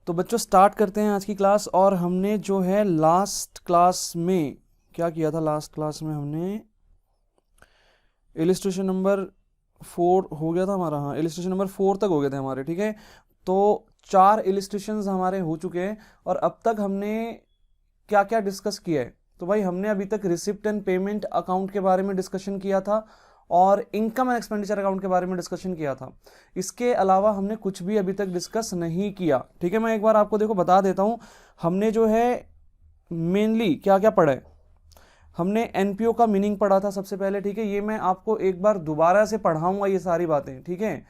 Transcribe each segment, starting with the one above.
तो बच्चों स्टार्ट करते हैं आज की क्लास। और हमने जो है लास्ट क्लास में क्या किया था, लास्ट क्लास में हमने इलिस्ट्रेशन नंबर 4 हो गया था हमारा। हाँ, इलिस्ट्रेशन नंबर 4 तक हो गए थे हमारे। ठीक है, तो 4 इलिस्ट्रेशंस हमारे हो चुके हैं। और अब तक हमने क्या क्या डिस्कस किया है, तो भाई हमने अभी तक रिसिप्ट एंड पेमेंट अकाउंट के बारे में डिस्कशन किया था और इनकम एंड एक्सपेंडिचर अकाउंट के बारे में डिस्कशन किया था। इसके अलावा हमने कुछ भी अभी तक डिस्कस नहीं किया। ठीक है, मैं एक बार आपको देखो बता देता हूं हमने जो है मेनली क्या क्या पढ़ा है। हमने एनपीओ का मीनिंग पढ़ा था सबसे पहले। ठीक है, ये मैं आपको एक बार दोबारा से पढ़ाऊंगा ये सारी बातें। ठीक है,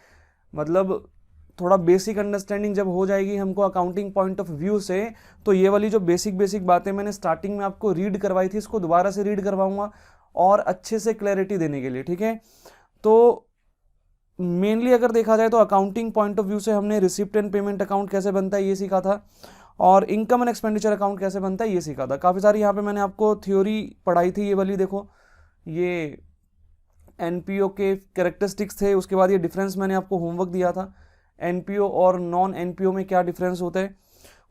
मतलब थोड़ा बेसिक अंडरस्टैंडिंग जब हो जाएगी हमको अकाउंटिंग पॉइंट ऑफ व्यू से, तो ये वाली जो बेसिक बेसिक बातें मैंने स्टार्टिंग में आपको रीड करवाई थी इसको दोबारा से रीड करवाऊंगा और अच्छे से क्लैरिटी देने के लिए। ठीक है, तो मेनली अगर देखा जाए तो अकाउंटिंग पॉइंट ऑफ व्यू से हमने रिसिप्ट एंड पेमेंट अकाउंट कैसे बनता है ये सीखा था और इनकम एंड एक्सपेंडिचर अकाउंट कैसे बनता है ये सीखा था। काफ़ी सारी यहाँ पे मैंने आपको थ्योरी पढ़ाई थी। ये वाली देखो, ये एनपीओ के कैरेक्टरिस्टिक्स थे। उसके बाद ये डिफरेंस मैंने आपको होमवर्क दिया था, एनपीओ और नॉन एनपीओ में क्या डिफरेंस होता है।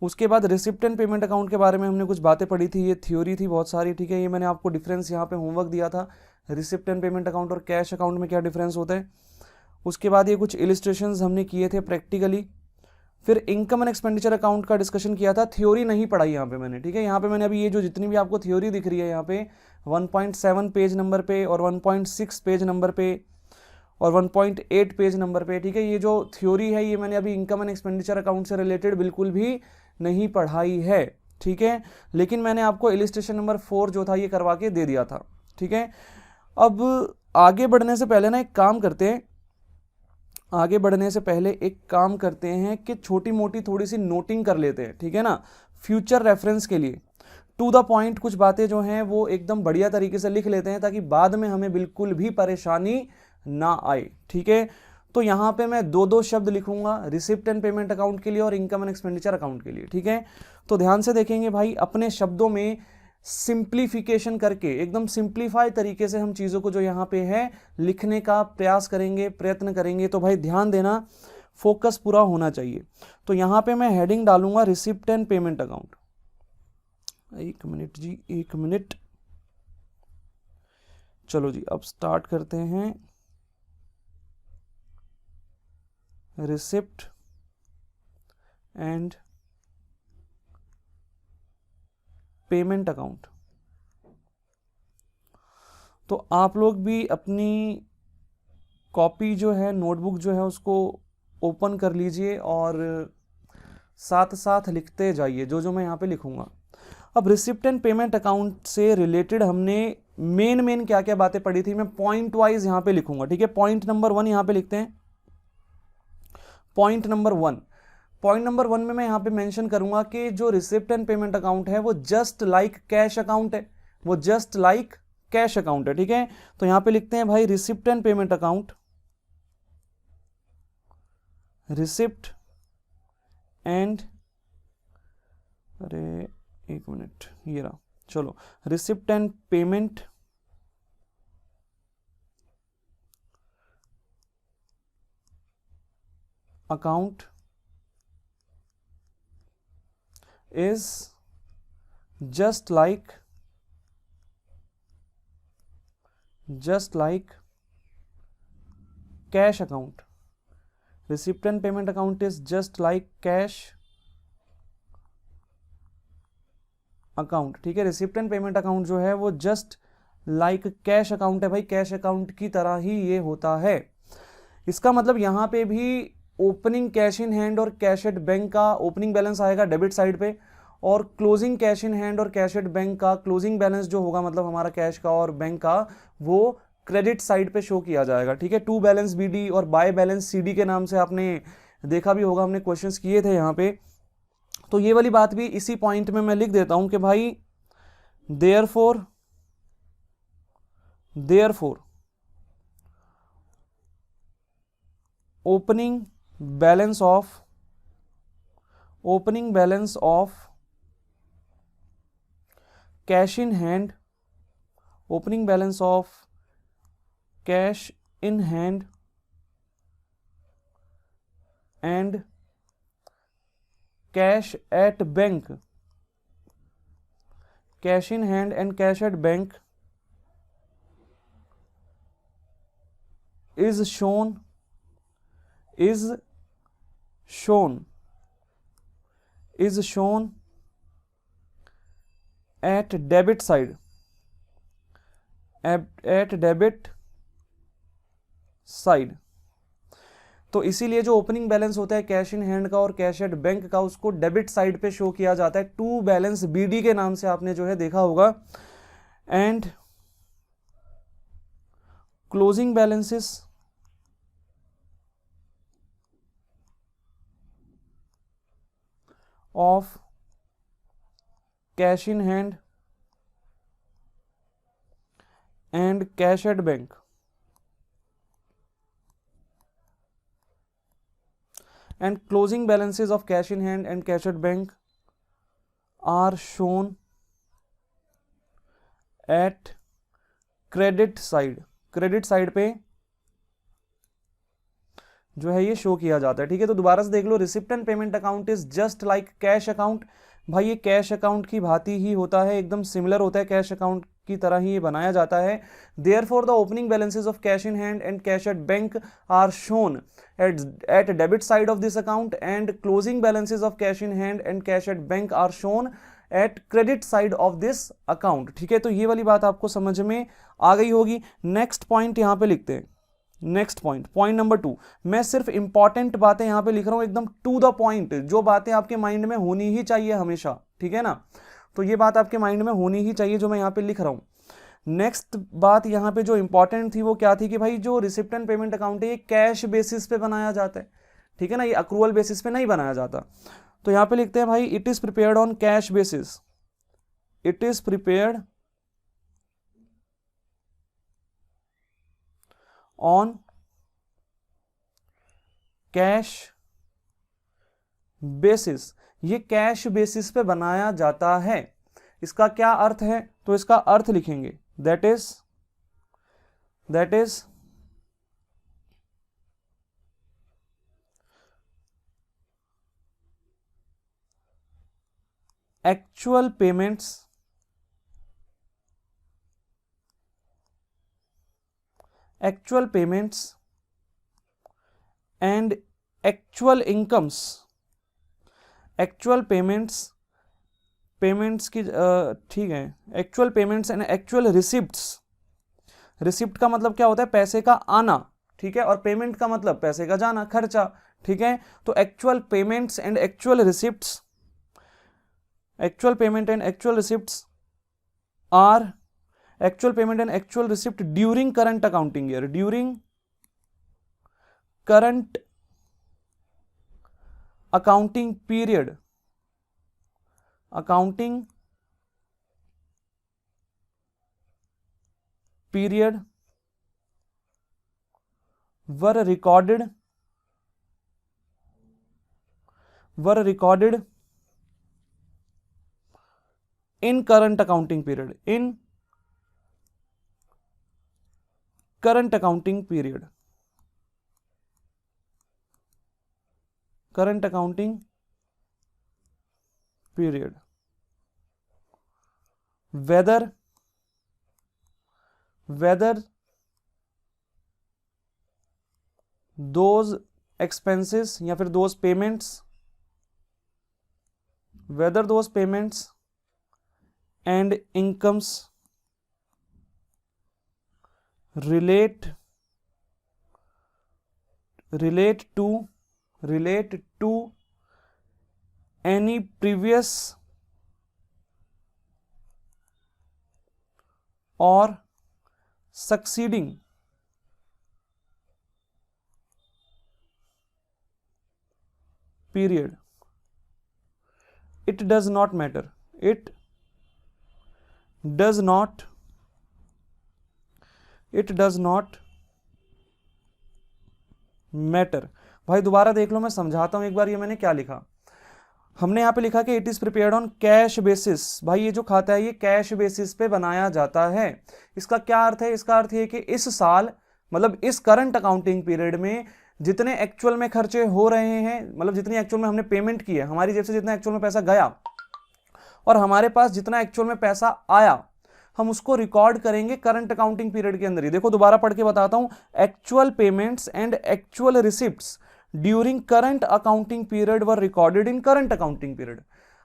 उसके बाद रिसिप्ट एंड पेमेंट अकाउंट के बारे में हमने कुछ बातें पढ़ी थी, ये थ्योरी थी बहुत सारी। ठीक है, ये मैंने आपको डिफरेंस यहाँ पे होमवर्क दिया था, रिसिप्ट एंड पेमेंट अकाउंट और कैश अकाउंट में क्या डिफरेंस होता है। उसके बाद ये कुछ इलिस्ट्रेशंस हमने किए थे प्रैक्टिकली। फिर इनकम एंड एक्सपेंडिचर अकाउंट का डिस्कशन किया था। थ्योरी नहीं पढ़ाई यहाँ पे मैंने। ठीक है, यहाँ पे मैंने अभी ये जो जितनी भी आपको थ्योरी दिख रही है यहाँ पे 1.7 पेज नंबर पे और 1.6 पेज नंबर पे और 1.8 पेज नंबर पे, ठीक है, ये जो थ्योरी है ये मैंने अभी इनकम एंड एक्सपेंडिचर अकाउंट से रिलेटेड बिल्कुल भी नहीं पढ़ाई है। ठीक है, लेकिन मैंने आपको इलिस्ट्रेशन नंबर 4 जो था ये करवा के दे दिया था। ठीक है, अब आगे बढ़ने से पहले ना एक काम करते हैं, आगे बढ़ने से पहले एक काम करते हैं कि छोटी मोटी थोड़ी सी नोटिंग कर लेते हैं। ठीक है ना, फ्यूचर रेफरेंस के लिए टू द पॉइंट कुछ बातें जो हैं वो एकदम बढ़िया तरीके से लिख लेते हैं ताकि बाद में हमें बिल्कुल भी परेशानी ना आए। ठीक है, तो यहां पे मैं दो दो शब्द लिखूंगा, रिसिप्ट एंड पेमेंट अकाउंट के लिए और इनकम एंड एक्सपेंडिचर अकाउंट के लिए। ठीक है, तो ध्यान से देखेंगे भाई, अपने शब्दों में सिंप्लीफिकेशन करके एकदम सिंप्लीफाई तरीके से हम चीज़ों को जो यहाँ पे है लिखने का प्रयास करेंगे, प्रयत्न करेंगे। तो भाई ध्यान देना, फोकस पूरा होना चाहिए। तो यहाँ पे मैं हेडिंग डालूंगा रिसिप्ट एंड पेमेंट अकाउंट। एक मिनट जी, एक मिनट। चलो जी, अब स्टार्ट करते हैं। Receipt and payment account. तो आप लोग भी अपनी कॉपी जो है, नोटबुक जो है उसको ओपन कर लीजिए और साथ साथ लिखते जाइए जो जो मैं यहाँ पे लिखूंगा। अब रिसिप्ट एंड पेमेंट अकाउंट से रिलेटेड हमने मेन मेन क्या क्या बातें पढ़ी थी मैं पॉइंट वाइज यहाँ पे लिखूंगा। ठीक है, पॉइंट नंबर 1 यहाँ पे लिखते हैं। पॉइंट नंबर 1, पॉइंट नंबर 1 में मैं यहाँ पे मेंशन करूंगा कि जो रिसिप्ट एंड पेमेंट अकाउंट है वो जस्ट लाइक कैश अकाउंट है, वो जस्ट लाइक कैश अकाउंट है। ठीक है, तो यहाँ पे लिखते हैं भाई receipt and payment account, receipt and, अरे एक मिनट, ये रहा, चलो, receipt and payment account is just like cash account. Receipt and payment account is just like cash account. ठीक है, रिसिप्ट एंड पेमेंट अकाउंट जो है वो जस्ट लाइक कैश अकाउंट है भाई, कैश अकाउंट की तरह ही ये होता है। इसका मतलब यहां पे भी ओपनिंग कैश इन हैंड और कैश एट बैंक का ओपनिंग बैलेंस आएगा डेबिट साइड पे, और क्लोजिंग कैश इन हैंड और कैश एट बैंक का क्लोजिंग बैलेंस जो होगा, मतलब हमारा कैश का और बैंक का, वो क्रेडिट साइड पे शो किया जाएगा। ठीक है, टू बैलेंस बीडी और बाय बैलेंस सीडी के नाम से आपने देखा भी होगा, हमने क्वेश्चंस किए थे यहाँ पे। तो ये वाली बात भी इसी पॉइंट में मैं लिख देता हूं कि भाई therefore opening balance of cash in hand, opening balance of cash in hand and cash at bank, cash in hand and cash at bank is shown at debit side, at debit side। तो इसीलिए जो opening balance होता है cash in hand का और cash at bank का, उसको debit side पे शो किया जाता है, टू बैलेंस बीडी के नाम से आपने जो है देखा होगा। And closing balances of cash in hand and cash at bank and closing balances of cash in hand and cash at bank are shown at credit side। Credit side पे जो है ये शो किया जाता है, ठीक है। तो दोबारा से देख लो, receipt and payment account is just like cash account. भाई ये कैश अकाउंट की भांति ही होता है, एकदम सिमिलर होता है, कैश अकाउंट की तरह ही ये बनाया जाता है। Therefore the opening balances of cash in hand and cash at bank are shown at debit side of this account and closing balances of cash in hand and cash at bank are shown at credit side of this account। ठीक है, तो ये वाली बात आपको समझ में आ गई होगी। नेक्स्ट पॉइंट यहां पे लिखते हैं, नेक्स्ट पॉइंट, पॉइंट नंबर 2। मैं सिर्फ इंपॉर्टेंट बातें यहां पे लिख रहा हूं, एकदम टू द पॉइंट, जो बातें आपके माइंड में होनी ही चाहिए हमेशा, ठीक है ना। तो ये बात आपके माइंड में होनी ही चाहिए जो मैं यहां पे लिख रहा हूं। नेक्स्ट बात यहाँ पे जो इंपॉर्टेंट थी वो क्या थी कि भाई जो रिसिप्ट एंड पेमेंट अकाउंट है ये कैश बेसिस पे बनाया जाता है, ठीक है ना, ये अक्रूवल बेसिस पे नहीं बनाया जाता। तो यहाँ पे लिखते हैं भाई it is prepared on cash basis, it is prepared on cash basis, ये कैश बेसिस पे बनाया जाता है। इसका क्या अर्थ है, तो इसका अर्थ लिखेंगे that is actual payments and actual incomes, actual payments की ठीक है, actual payments and actual receipts. Receipt का मतलब क्या होता है, पैसे का आना, ठीक है, और पेमेंट का मतलब पैसे का जाना, खर्चा, ठीक है। तो actual payments and actual receipts, actual payment and actual receipts are, actual payment and actual receipt during current accounting year, during current accounting period, accounting period were recorded in current accounting period, in current accounting period, current accounting period, whether those expenses या फिर those payments, whether those payments and incomes relate to any previous or succeeding period, it does not matter, it does not matter। भाई दोबारा देख लो, मैं समझाता हूं एक बार, ये मैंने क्या लिखा। हमने यहाँ पे लिखा कि it is prepared on cash basis. भाई ये जो खाता है ये कैश बेसिस पे बनाया जाता है। इसका क्या अर्थ है, इसका अर्थ ये कि इस साल मतलब इस करंट अकाउंटिंग पीरियड में जितने एक्चुअल में खर्चे हो रहे हैं, मतलब जितनी एक्चुअल में हमने पेमेंट की है, हमारी जेब से जितना एक्चुअल में पैसा गया और हमारे पास जितना एक्चुअल में पैसा आया, हम उसको रिकॉर्ड करेंगे करंट अकाउंटिंग पीरियड के अंदर ही। देखो दोबारा पढ़ के बताता हूं, actual payments and actual receipts during current accounting period were recorded in current accounting period.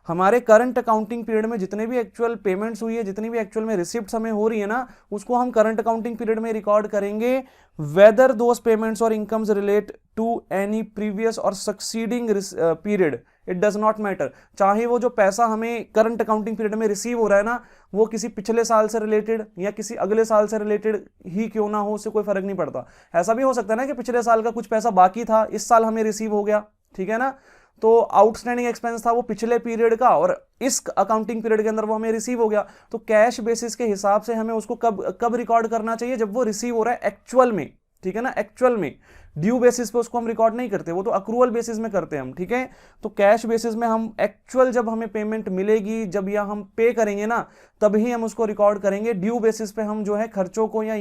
हमारे करंट अकाउंटिंग पीरियड में जितने भी एक्चुअल पेमेंट्स हुई है, जितनी भी एक्चुअल में रिसिप्ट्स हमें हो रही है ना, उसको हम करंट अकाउंटिंग पीरियड में रिकॉर्ड करेंगे, वेदर दोस पेमेंट्स और incomes relate to any previous और succeeding period, it does not matter. चाहे वो जो पैसा हमें करंट अकाउंटिंग पीरियड में रिसीव हो रहा है ना, वो किसी पिछले साल से रिलेटेड या किसी अगले साल से रिलेटेड ही क्यों ना हो, उससे कोई फर्क नहीं पड़ता। ऐसा भी हो सकता है ना कि पिछले साल का कुछ पैसा बाकी था, इस साल हमें रिसीव हो गया, ठीक है ना, तो आउटस्टैंडिंग एक्सपेंस था वो पिछले पीरियड का और इस अकाउंटिंग पीरियड के अंदर वो हमें रिसीव हो गया। तो कैश बेसिस के हिसाब से हमें उसको कब रिकॉर्ड करना चाहिए, जब वो रिसीव हो रहा है एक्चुअल में, ठीक है ना, एक्चुअल में। ड्यू बेसिस पे उसको हम रिकॉर्ड नहीं करते, वो तो अक्रूवल बेसिस में करते हैं हम, ठीक है। तो कैश बेसिस में हम एक्चुअल जब हमें पेमेंट मिलेगी, जब या हम पे करेंगे ना, तभी हम उसको रिकॉर्ड करेंगे। ड्यू बेसिस पे हम जो है खर्चों को या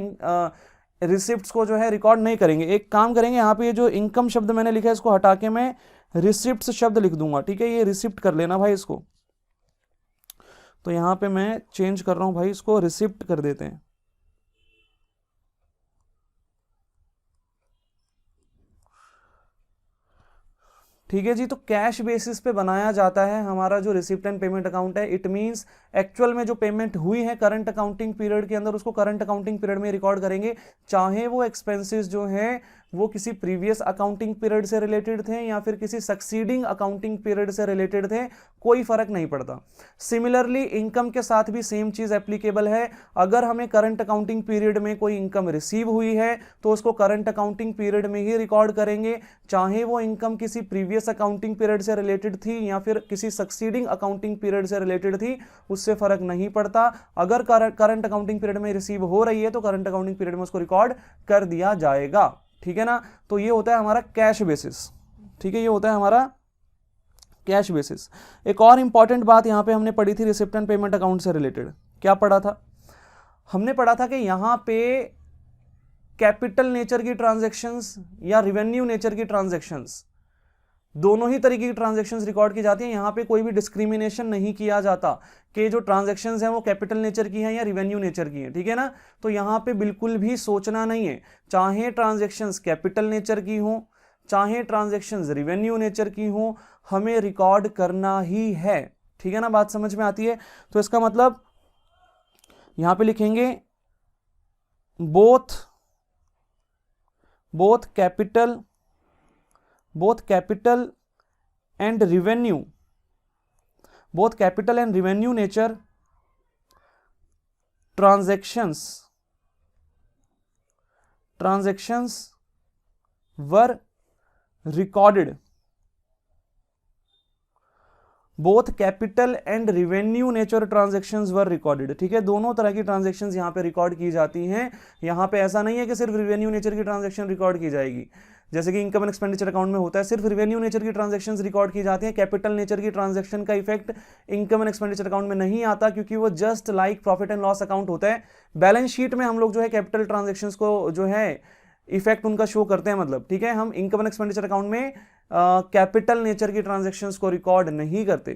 रिसिप्ट्स को जो है रिकॉर्ड नहीं करेंगे। एक काम करेंगे, यहाँ पे ये जो इनकम शब्द मैंने लिखा है इसको हटा के मैं रिसिप्ट्स शब्द लिख दूंगा, ठीक है। ये रिसिप्ट कर लेना भाई इसको, तो यहां पे मैं चेंज कर रहा हूं भाई, इसको रिसिप्ट कर देते हैं। ठीक है जी, तो कैश बेसिस पे बनाया जाता है हमारा जो रिसिप्ट एंड पेमेंट अकाउंट है। इट मींस एक्चुअल में जो पेमेंट हुई है करंट अकाउंटिंग पीरियड के अंदर, उसको करंट अकाउंटिंग पीरियड में रिकॉर्ड करेंगे, चाहे वो एक्सपेंसेस जो है वो किसी प्रीवियस अकाउंटिंग पीरियड से रिलेटेड थे या फिर किसी सक्सीडिंग अकाउंटिंग पीरियड से रिलेटेड थे, कोई फर्क नहीं पड़ता। सिमिलरली इनकम के साथ भी सेम चीज एप्लीकेबल है। अगर हमें करंट अकाउंटिंग पीरियड में कोई इनकम रिसीव हुई है तो उसको करंट अकाउंटिंग पीरियड में ही रिकॉर्ड करेंगे, चाहे वो इनकम किसी प्रीवियस अकाउंटिंग पीरियड से रिलेटेड थी या फिर किसी सक्सीडिंग अकाउंटिंग पीरियड से रिलेटेड थी, उससे फर्क नहीं पड़ता। अगर करंट अकाउंटिंग पीरियड में रिसीव हो रही है तो करंट अकाउंटिंग पीरियड में उसको रिकॉर्ड कर दिया जाएगा, ठीक है ना। तो ये होता है हमारा कैश बेसिस, ठीक है, ये होता है हमारा कैश बेसिस। एक और इंपॉर्टेंट बात यहां पे हमने पढ़ी थी रिसिप्ट एंड पेमेंट अकाउंट से रिलेटेड। क्या पढ़ा था? हमने पढ़ा था कि यहां पे कैपिटल नेचर की ट्रांजैक्शंस या रिवेन्यू नेचर की ट्रांजैक्शंस, दोनों ही तरीके की ट्रांजैक्शंस रिकॉर्ड की जाती हैं। यहां पे कोई भी डिस्क्रिमिनेशन नहीं किया जाता कि जो ट्रांजैक्शंस हैं वो कैपिटल नेचर की हैं या रिवेन्यू नेचर की हैं, ठीक है ना। तो यहां पे बिल्कुल भी सोचना नहीं है, चाहे ट्रांजैक्शंस कैपिटल नेचर की हो चाहे ट्रांजैक्शंस रिवेन्यू नेचर की हो, हमें रिकॉर्ड करना ही है, ठीक है ना। बात समझ में आती है? तो इसका मतलब यहां पे लिखेंगे both capital and revenue, both capital and revenue nature transactions were recorded, both capital and revenue nature transactions were recorded, ठीक है। दोनों तरह की ट्रांजैक्शंस यहां पे रिकॉर्ड की जाती हैं। यहां पे ऐसा नहीं है कि सिर्फ रिवेन्यू नेचर की ट्रांजैक्शन रिकॉर्ड की जाएगी, जैसे कि इनकम एंड एक्सपेंडिचर अकाउंट में होता है, सिर्फ रिवेन्यू नेचर की ट्रांजैक्शंस रिकॉर्ड की जाती हैं। कैपिटल नेचर की ट्रांजैक्शन का effect income and expenditure account में नहीं आता, क्योंकि वो just like profit and loss account होता है। बैलेंस शीट में हम लोग जो है कैपिटल ट्रांजैक्शंस को जो है इफेक्ट उनका शो करते हैं, मतलब, ठीक है। हम इनकम एंड एक्सपेंडिचर अकाउंट में कैपिटल नेचर की ट्रांजैक्शंस को रिकॉर्ड नहीं करते,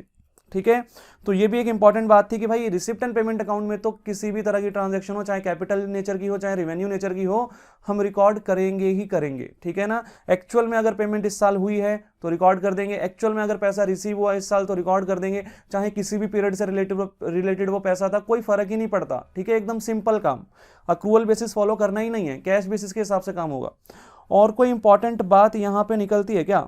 ठीक है। तो ये भी एक इंपॉर्टेंट बात थी कि भाई रिसिप्ट एंड पेमेंट अकाउंट में तो किसी भी तरह की ट्रांजैक्शन हो, चाहे कैपिटल नेचर की हो चाहे रिवेन्यू नेचर की हो, हम रिकॉर्ड करेंगे ही करेंगे, ठीक है ना। एक्चुअल में अगर पेमेंट इस साल हुई है तो रिकॉर्ड कर देंगे, एक्चुअल में अगर पैसा रिसीव हुआ इस साल तो रिकॉर्ड कर देंगे, चाहे किसी भी पीरियड से रिलेटेड वो पैसा था, कोई फर्क ही नहीं पड़ता, ठीक है। एकदम सिंपल काम, अक्रूवल बेसिस फॉलो करना ही नहीं है, कैश बेसिस के हिसाब से काम होगा। और कोई इंपॉर्टेंट बात यहां पे निकलती है क्या?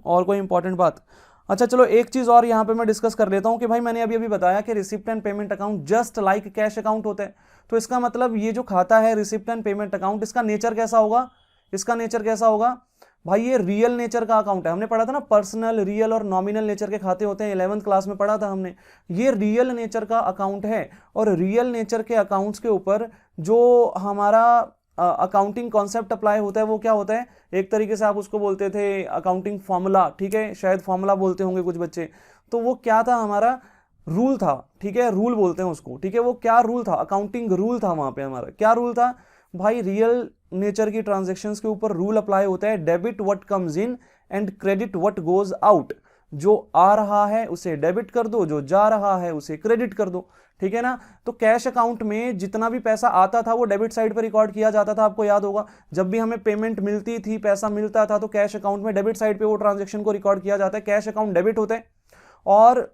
और कोई इंपॉर्टेंट बात? अच्छा चलो एक चीज और यहां पे मैं डिस्कस कर लेता हूं कि भाई मैंने अभी बताया कि receipt and payment account just like cash account होता है, तो इसका मतलब ये जो खाता है रिसिप्ट एंड पेमेंट अकाउंट, इसका नेचर कैसा होगा? इसका नेचर कैसा होगा भाई? ये रियल नेचर का अकाउंट है। हमने पढ़ा था ना पर्सनल, रियल और नॉमिनल नेचर के खाते होते हैं, 11th क्लास में पढ़ा था हमने। ये रियल नेचर का अकाउंट है, और रियल नेचर के अकाउंट्स के ऊपर जो हमारा अकाउंटिंग कॉन्सेप्ट अप्लाई होता है वो क्या होता है? एक तरीके से आप उसको बोलते थे अकाउंटिंग फॉर्मूला, ठीक है, शायद फॉर्मूला बोलते होंगे कुछ बच्चे। तो वो क्या था? हमारा रूल था, ठीक है, रूल बोलते हैं उसको, ठीक है। वो क्या रूल था? अकाउंटिंग रूल था। वहां पे हमारा क्या रूल था भाई? रियल नेचर की ट्रांजैक्शंस के ऊपर रूल अप्लाई होता है, debit what comes in and credit what goes out. जो आ रहा है उसे डेबिट कर दो, जो जा रहा है उसे क्रेडिट कर दो, ठीक है ना। तो कैश अकाउंट में जितना भी पैसा आता था वो डेबिट साइड पर रिकॉर्ड किया जाता था, आपको याद होगा। जब भी हमें पेमेंट मिलती थी, पैसा मिलता था, तो कैश अकाउंट में डेबिट साइड पे वो ट्रांजैक्शन को रिकॉर्ड किया जाता है, कैश अकाउंट डेबिट होता है। और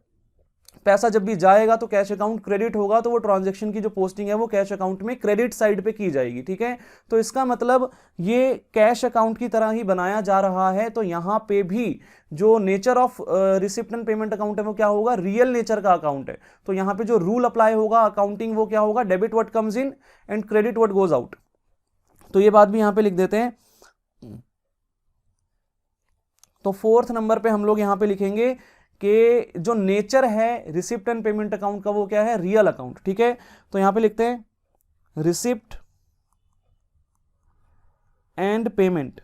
पैसा जब भी जाएगा तो कैश अकाउंट क्रेडिट होगा, तो वो ट्रांजैक्शन की जो पोस्टिंग है वो कैश अकाउंट में क्रेडिट साइड पे की जाएगी, ठीक है। तो इसका मतलब ये कैश अकाउंट की तरह ही बनाया जा रहा है। तो यहां पे भी जो nature of receipt and payment account है वो क्या होगा, रियल नेचर का अकाउंट है। तो यहां पे जो रूल अप्लाई होगा अकाउंटिंग, वो क्या होगा, debit what comes in and credit what goes out. तो ये बात भी यहां पे लिख देते हैं। तो 4th नंबर पे हम लोग यहां पे लिखेंगे कि जो नेचर है रिसिप्ट एंड पेमेंट अकाउंट का वो क्या है, रियल अकाउंट, ठीक है। तो यहां पे लिखते हैं receipt and payment,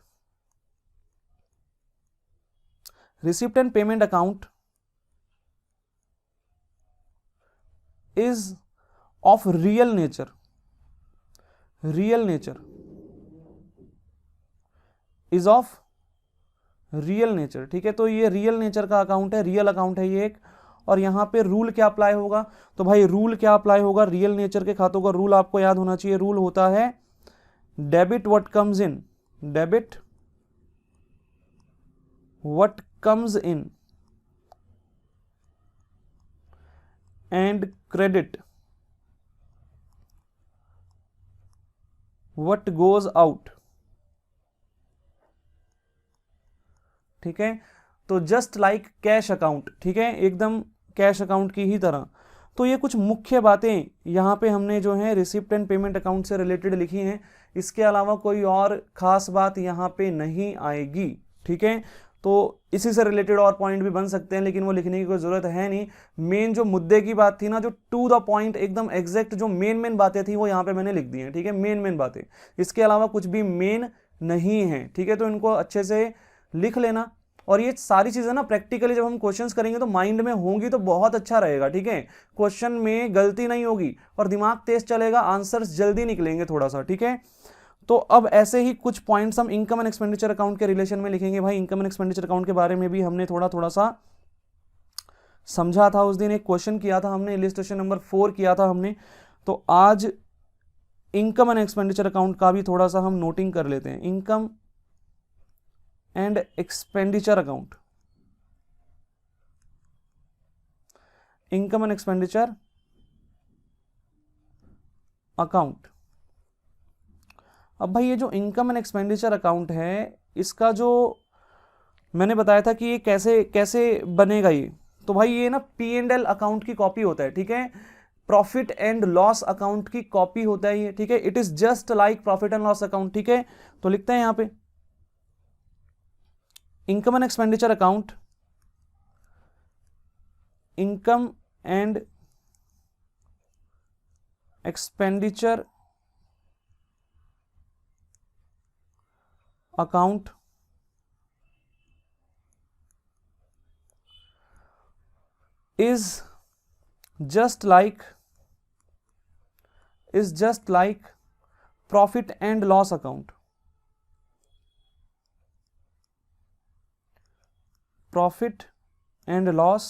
receipt and payment account is of real nature, real nature is of real nature, ठीक है। तो ये रियल नेचर का अकाउंट है, रियल अकाउंट है ये एक। और यहां पे रूल क्या अप्लाई होगा, तो भाई रूल क्या अप्लाई होगा, रियल नेचर के खातों का रूल आपको याद होना चाहिए। रूल होता है debit what comes in, debit what comes in and credit what goes out, ठीक है। तो जस्ट लाइक कैश अकाउंट, ठीक है, एकदम कैश अकाउंट की ही तरह। तो ये कुछ मुख्य बातें यहाँ पे हमने जो है रिसिप्ट एंड पेमेंट अकाउंट से रिलेटेड लिखी हैं। इसके अलावा कोई और खास बात यहाँ पे नहीं आएगी, ठीक है। तो इसी से रिलेटेड और पॉइंट भी बन सकते हैं, लेकिन वो लिखने की कोई जरूरत है नहीं। मेन जो मुद्दे की बात थी ना, जो टू द पॉइंट एकदम एग्जैक्ट जो मेन बातें थी वो यहाँ पे मैंने लिख दी हैं, ठीक है, मेन बातें। इसके अलावा कुछ भी मेन नहीं है, ठीक है। तो इनको अच्छे से लिख लेना। और ये सारी चीजें ना प्रैक्टिकली जब हम क्वेश्चंस करेंगे तो माइंड में होंगी तो बहुत अच्छा रहेगा, ठीक है। क्वेश्चन में गलती नहीं होगी और दिमाग तेज चलेगा, आंसर्स जल्दी निकलेंगे थोड़ा सा, ठीक है। तो अब ऐसे ही कुछ पॉइंट्स हम इनकम एंड एक्सपेंडिचर अकाउंट के रिलेशन में लिखेंगे। भाई इनकम एंड एक्सपेंडिचर अकाउंट के बारे में भी हमने थोड़ा सा समझा था, उस दिन एक क्वेश्चन किया था हमने, इलिस्ट्रेशन नंबर 4 किया था हमने। तो आज इनकम एंड एक्सपेंडिचर अकाउंट का भी थोड़ा सा हम नोटिंग कर लेते हैं। Income and expenditure account, income and expenditure account. अब भाई ये जो इनकम एंड एक्सपेंडिचर अकाउंट है, इसका जो मैंने बताया था कि ये कैसे कैसे बनेगा ये, तो भाई ये ना P&L अकाउंट की कॉपी होता है, ठीक है। प्रॉफिट एंड लॉस अकाउंट की कॉपी होता है ये, ठीक है। It is just like profit and loss account, ठीक है। तो लिखते हैं यहां पे income and expenditure account, income and expenditure account is just like profit and loss account, profit and loss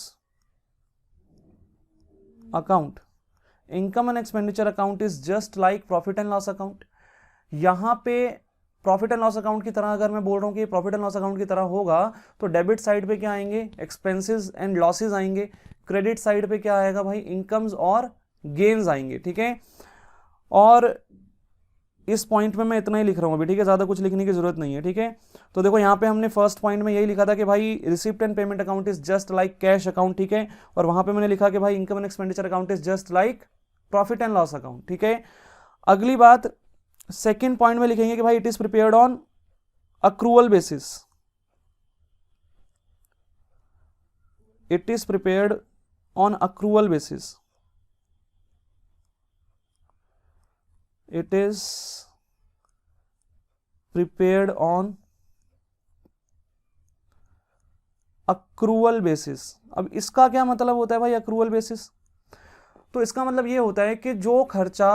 account। Income and expenditure account is just like profit and loss account. यहां पे profit and loss account की तरह अगर मैं बोल रहा हूं कि प्रॉफिट एंड लॉस अकाउंट की तरह होगा, तो डेबिट साइड पे क्या आएंगे, एक्सपेंसेस एंड लॉसेस आएंगे। क्रेडिट साइड पे क्या आएगा भाई, इनकम्स और गेन्स आएंगे, ठीक है। और इस पॉइंट में मैं इतना ही लिख रहा हूं अभी, ठीक है, ज्यादा कुछ लिखने की जरूरत नहीं है, ठीक है। तो देखो यहाँ पे हमने फर्स्ट पॉइंट में यही लिखा था कि भाई receipt and payment account is just like cash account, ठीक है। और वहां पे मैंने लिखा कि भाई income and expenditure account is just like profit and loss account, ठीक है। अगली बात सेकेंड पॉइंट में लिखेंगे कि भाई it is prepared on accrual basis, it is prepared on accrual basis, it is prepared on accrual basis. अब इसका क्या मतलब होता है भाई, अक्रूवल बेसिस? तो इसका मतलब ये होता है कि जो खर्चा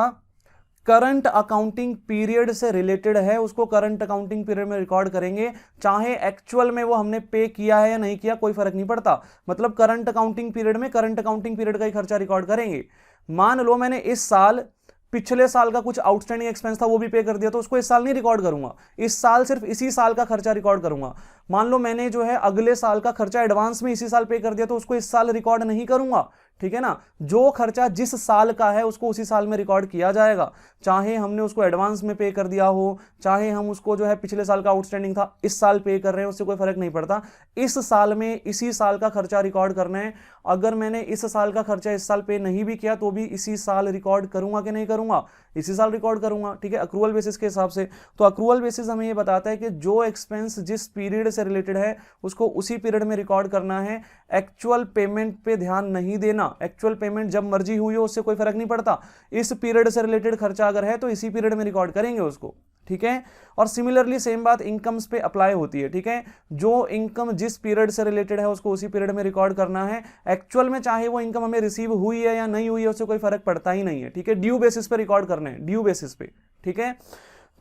करंट अकाउंटिंग पीरियड से रिलेटेड है उसको करंट अकाउंटिंग पीरियड में रिकॉर्ड करेंगे, चाहे एक्चुअल में वो हमने पे किया है या नहीं किया कोई फर्क नहीं पड़ता। मतलब करंट अकाउंटिंग पीरियड में करंट अकाउंटिंग पीरियड का ही खर्चा रिकॉर्ड करेंगे। मान लो मैंने इस साल पिछले साल का कुछ आउटस्टैंडिंग एक्सपेंस था वो भी पे कर दिया, तो उसको इस साल नहीं रिकॉर्ड करूंगा, इस साल सिर्फ इसी साल का खर्चा रिकॉर्ड करूंगा। मान लो मैंने जो है अगले साल का खर्चा एडवांस में इसी साल पे कर दिया, तो उसको इस साल रिकॉर्ड नहीं करूंगा, ठीक है ना। जो खर्चा जिस साल का है उसको उसी साल में रिकॉर्ड किया जाएगा, चाहे हमने उसको एडवांस में पे कर दिया हो, चाहे हम उसको जो है पिछले साल का आउटस्टैंडिंग था इस साल पे कर रहे हैं, उससे कोई फर्क नहीं पड़ता। इस साल में इसी साल का खर्चा रिकॉर्ड करना है। अगर मैंने इस साल का खर्चा इस साल पे नहीं भी किया तो भी इसी साल रिकॉर्ड करूंगा कि नहीं करूंगा, इसी साल रिकॉर्ड करूंगा, ठीक है, अक्रूवल बेसिस के हिसाब से। तो अक्रूवल बेसिस हमें ये बताता है कि जो एक्सपेंस जिस पीरियड से रिलेटेड है उसको उसी पीरियड में रिकॉर्ड करना है। एक्चुअल पेमेंट पे ध्यान नहीं देना, एक्चुअल पेमेंट जब मर्जी हुई हो उससे कोई फर्क नहीं पड़ता, इस पीरियड से रिलेटेड खर्चा अगर है तो इसी पीरियड में रिकॉर्ड करेंगे उसको, ठीक है। और सिमिलरली सेम बात इनकम्स पे अप्लाई होती है, ठीक है। जो इनकम जिस पीरियड से रिलेटेड है उसको उसी पीरियड में रिकॉर्ड करना है। एक्चुअल में चाहे वो इनकम हमें रिसीव हुई है या नहीं हुई है उससे कोई फर्क पड़ता ही नहीं है, ठीक है। ड्यू बेसिस पे रिकॉर्ड करना है, ड्यू बेसिस पे, ठीक है।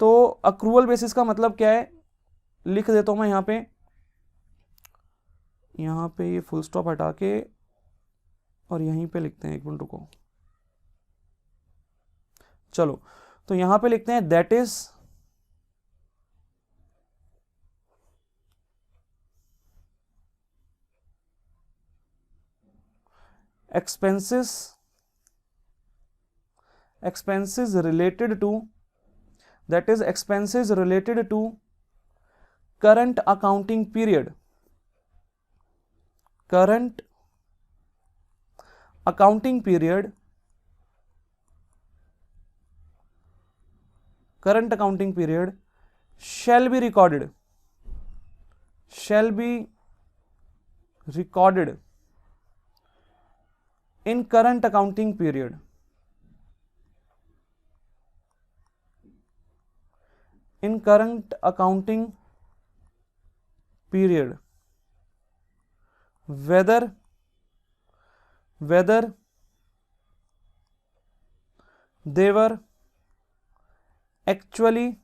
तो अक्रूवल बेसिस का मतलब क्या है लिख देता हूं मैं यहां पे ये फुल स्टॉप हटा के और यहीं पे लिखते हैं, एक मिनट रुको, चलो। तो यहां पे लिखते हैं that is expenses related to, that is expenses related to current accounting period, current accounting period, current accounting period shall be recorded, shall be recorded in current accounting period, in current accounting period, whether they were actually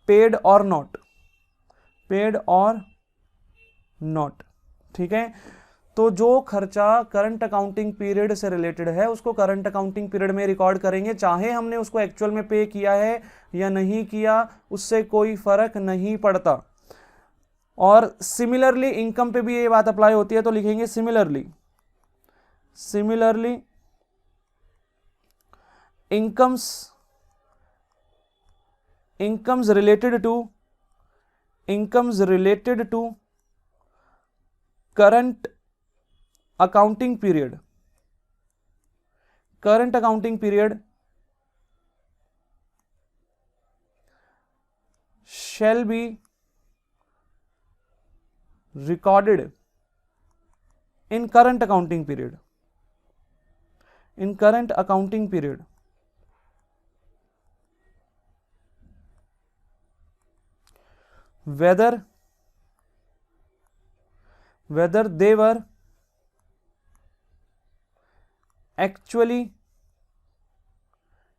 paid or not, paid or not, ठीक है। तो जो खर्चा current accounting period से related है उसको current accounting period में record करेंगे, चाहे हमने उसको एक्चुअल में पे किया है या नहीं किया उससे कोई फर्क नहीं पड़ता। और सिमिलरली इनकम पे भी ये बात अप्लाई होती है, तो लिखेंगे similarly incomes related to current accounting period shall be recorded in current accounting period, whether they were actually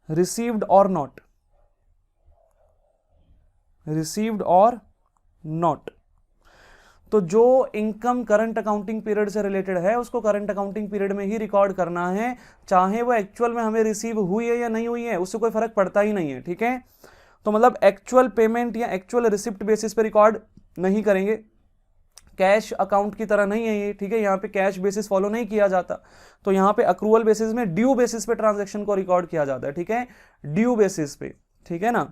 received or not, तो जो इनकम करंट अकाउंटिंग पीरियड से रिलेटेड है उसको करंट अकाउंटिंग पीरियड में ही रिकॉर्ड करना है, चाहे वो एक्चुअल में हमें रिसीव हुई है या नहीं हुई है उससे कोई फर्क पड़ता ही नहीं है, ठीक है। तो मतलब एक्चुअल पेमेंट या एक्चुअल रिसिप्ट बेसिस पे रिकॉर्ड नहीं करेंगे, कैश अकाउंट की तरह नहीं है ये, ठीक है। यहाँ पे कैश बेसिस फॉलो नहीं किया जाता, तो यहाँ पे अक्रूवल बेसिस में ड्यू बेसिस पे ट्रांजैक्शन को रिकॉर्ड किया जाता है, ठीक है, ड्यू बेसिस पे, ठीक है ना।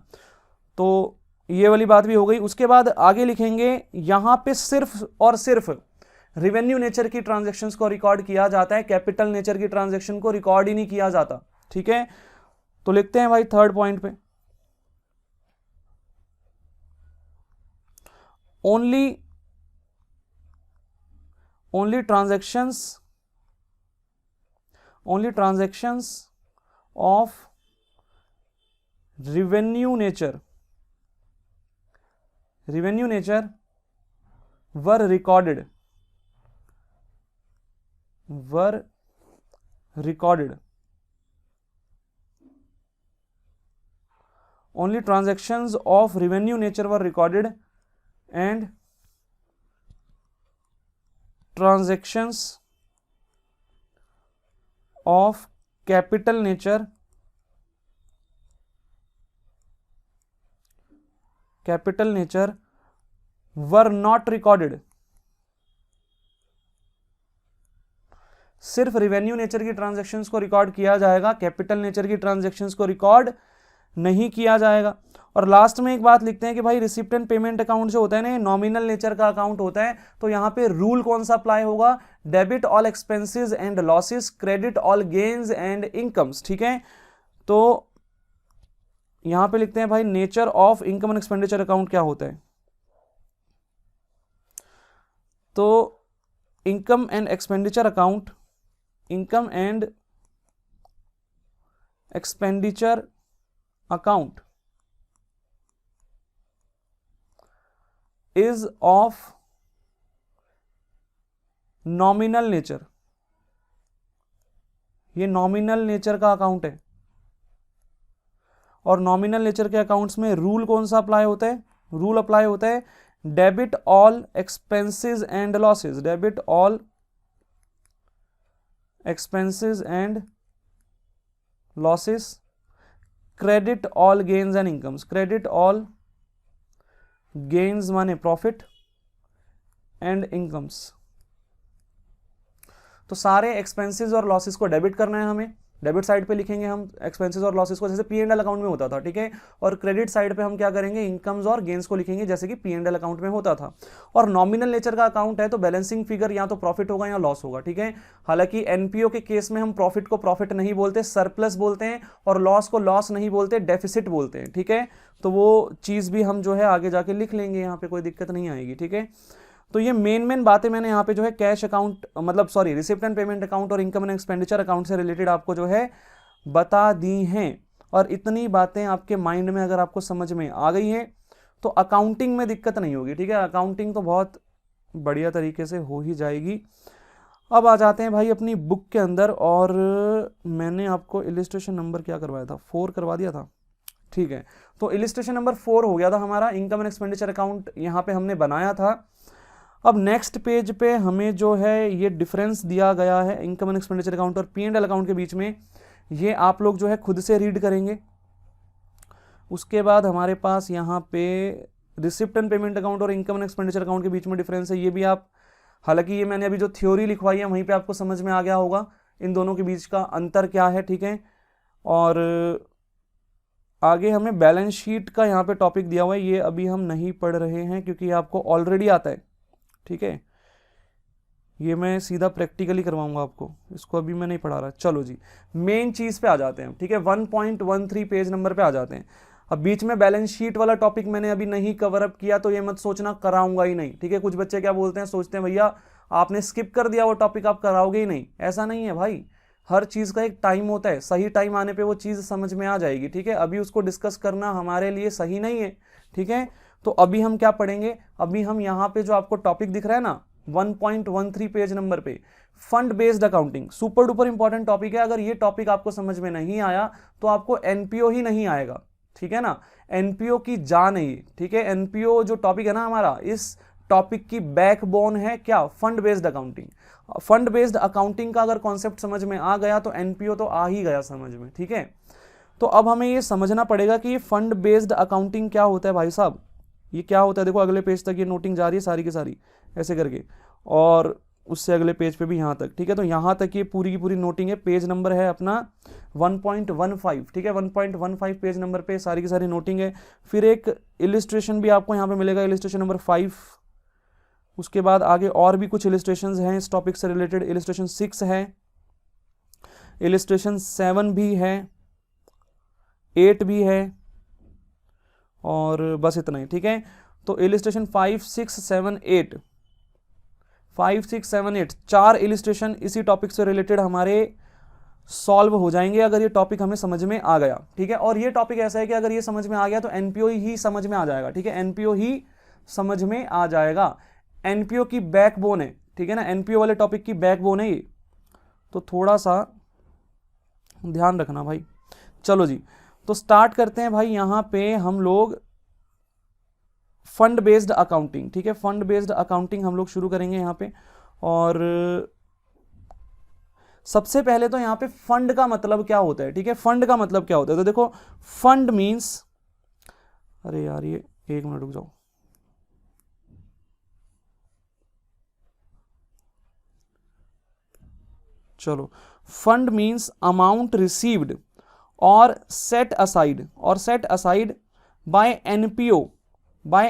तो ये वाली बात भी हो गई। उसके बाद आगे लिखेंगे यहां पे सिर्फ और सिर्फ रिवेन्यू नेचर की ट्रांजैक्शंस को रिकॉर्ड किया जाता है, कैपिटल नेचर की ट्रांजैक्शन को रिकॉर्ड ही नहीं किया जाता, ठीक है। तो लिखते हैं भाई थर्ड पॉइंट पे, only transactions of revenue nature were recorded only transactions of revenue nature were recorded and transactions of capital nature were not recorded। सिर्फ रेवेन्यू नेचर की ट्रांजैक्शंस को रिकॉर्ड किया जाएगा, कैपिटल नेचर की ट्रांजैक्शंस को record नहीं किया जाएगा। और लास्ट में एक बात लिखते हैं कि भाई रिसिप्ट एंड पेमेंट अकाउंट जो होता है ना, नॉमिनल नेचर का अकाउंट होता है, तो यहां पे रूल कौन सा अप्लाई होगा, debit all expenses and losses, credit all gains and incomes. ठीक है, तो यहां पे लिखते हैं भाई nature of income and expenditure account क्या होता है। तो income and expenditure account, income and expenditure account is of nominal nature. ये नॉमिनल नेचर का अकाउंट है, और नॉमिनल नेचर के अकाउंट्स में रूल कौन सा अप्लाई होता है, रूल अप्लाई होता है debit all expenses and losses, debit all expenses and losses, credit all gains and incomes, credit all gains माने प्रॉफिट एंड इनकम्स। तो सारे एक्सपेंसेस और लॉसेस को डेबिट करना है हमें, डेबिट साइड पे लिखेंगे हम एक्सपेंसेस और लॉसेस को, जैसे P&L अकाउंट में होता था। ठीक है, और क्रेडिट साइड पे हम क्या करेंगे, इनकम्स और गेन्स को लिखेंगे जैसे कि P&L अकाउंट में होता था। और नॉमिनल नेचर का अकाउंट है तो बैलेंसिंग फिगर या तो प्रॉफिट होगा या लॉस होगा। ठीक है, हालांकि एनपीओ के केस में हम प्रॉफिट को प्रॉफिट नहीं बोलते, सरप्लस बोलते हैं, और लॉस को लॉस नहीं बोलते, डेफिसिट बोलते हैं। ठीक है, तो वो चीज़ भी हम जो है आगे जाके लिख लेंगे, यहाँ पे कोई दिक्कत नहीं आएगी। ठीक है, तो ये मेन बातें मैंने यहाँ पे जो है कैश अकाउंट मतलब sorry receipt and payment account और इनकम एंड एक्सपेंडिचर अकाउंट से रिलेटेड आपको जो है बता दी हैं। और इतनी बातें आपके माइंड में अगर आपको समझ में आ गई है तो अकाउंटिंग में दिक्कत नहीं होगी। ठीक है, अकाउंटिंग तो बहुत बढ़िया तरीके से हो ही जाएगी। अब आ जाते हैं भाई अपनी बुक के अंदर, और मैंने आपको इलिस्ट्रेशन नंबर क्या करवाया था, 4 करवा दिया था। ठीक है, तो इलिस्ट्रेशन नंबर 4 हो गया था हमारा, इनकम एंड एक्सपेंडिचर अकाउंट यहाँ पे हमने बनाया था। अब नेक्स्ट पेज पे हमें जो है ये डिफरेंस दिया गया है इनकम एंड एक्सपेंडिचर अकाउंट और P&L अकाउंट के बीच में, ये आप लोग जो है खुद से रीड करेंगे। उसके बाद हमारे पास यहाँ पे रिसिप्ट एंड पेमेंट अकाउंट और इनकम एंड एक्सपेंडिचर अकाउंट के बीच में डिफरेंस है, ये भी आप, हालांकि ये मैंने अभी जो थ्योरी लिखवाई है वहीं पे आपको समझ में आ गया होगा इन दोनों के बीच का अंतर क्या है। ठीक है, और आगे हमें बैलेंस शीट का यहाँ पे टॉपिक दिया हुआ है, ये अभी हम नहीं पढ़ रहे हैं क्योंकि ये आपको ऑलरेडी आता है। ठीक है, ये मैं सीधा प्रैक्टिकली करवाऊंगा आपको, इसको अभी मैं नहीं पढ़ा रहा। चलो जी, मेन चीज़ पे आ जाते हैं। ठीक है, 1.13 पेज नंबर पे आ जाते हैं। अब बीच में बैलेंस शीट वाला टॉपिक मैंने अभी नहीं कवर अप किया, तो ये मत सोचना कराऊंगा ही नहीं। ठीक है, कुछ बच्चे क्या बोलते हैं, सोचते हैं भैया आपने स्किप कर दिया वो टॉपिक, आप कराओगे ही नहीं। ऐसा नहीं है भाई, हर चीज़ का एक टाइम होता है, सही टाइम आने पे वो चीज़ समझ में आ जाएगी। ठीक है, अभी उसको डिस्कस करना हमारे लिए सही नहीं है। ठीक है, तो अभी हम क्या पढ़ेंगे, अभी हम यहाँ पे जो आपको टॉपिक दिख रहा है ना 1.13 पेज नंबर पे, fund based accounting, super duper important topic है। अगर ये टॉपिक आपको समझ में नहीं आया तो आपको एनपीओ ही नहीं आएगा। ठीक है ना, एनपीओ की जान है ये। ठीक है, एनपीओ जो टॉपिक है ना हमारा, इस टॉपिक की बैकबोन है क्या, fund based accounting. Fund based accounting का अगर कॉन्सेप्ट समझ में आ गया तो एनपीओ तो आ ही गया समझ में। ठीक है, तो अब हमें ये समझना पड़ेगा कि ये फंड बेस्ड अकाउंटिंग क्या होता है भाई साहब, ये क्या होता है। देखो अगले पेज तक ये नोटिंग जा रही है सारी की सारी ऐसे करके, और उससे अगले पेज पे भी यहाँ तक। ठीक है, तो यहाँ तक ये पूरी की पूरी नोटिंग है। पेज नंबर है अपना 1.15। ठीक है, 1.15 पेज नंबर पे सारी की सारी नोटिंग है। फिर एक इलिस्ट्रेशन भी आपको यहाँ पे मिलेगा, इलिस्ट्रेशन नंबर 5। उसके बाद आगे और भी कुछ इलिस्ट्रेशंस हैं इस टॉपिक से रिलेटेड, इलिस्ट्रेशन 6 है, इलिस्ट्रेशन 7 भी है, 8 भी है, और बस इतना ही। ठीक है, तो इलिस्ट्रेशन 5, 6, 7, 8, 5, 6, 7, 8 4 इलिस्ट्रेशन इसी टॉपिक से रिलेटेड हमारे सॉल्व हो जाएंगे अगर ये टॉपिक हमें समझ में आ गया। ठीक है, और ये टॉपिक ऐसा है कि अगर ये समझ में आ गया तो एनपीओ ही समझ में आ जाएगा। ठीक है, एनपीओ ही समझ में आ जाएगा, एनपीओ की बैकबोन है। ठीक है ना, एनपीओ वाले टॉपिक की बैकबोन है ये, तो थोड़ा सा ध्यान रखना भाई। चलो जी, तो स्टार्ट करते हैं भाई यहाँ पे हम लोग फंड बेस्ड अकाउंटिंग, ठीक है, फंड बेस्ड अकाउंटिंग हम लोग शुरू करेंगे यहाँ पे। और सबसे पहले तो यहाँ पे फंड का मतलब क्या होता है, ठीक है, फंड का मतलब क्या होता है। तो देखो फंड मींस, अरे यार ये एक मिनट रुक जाओ, चलो, फंड मींस अमाउंट रिसीव्ड और set aside by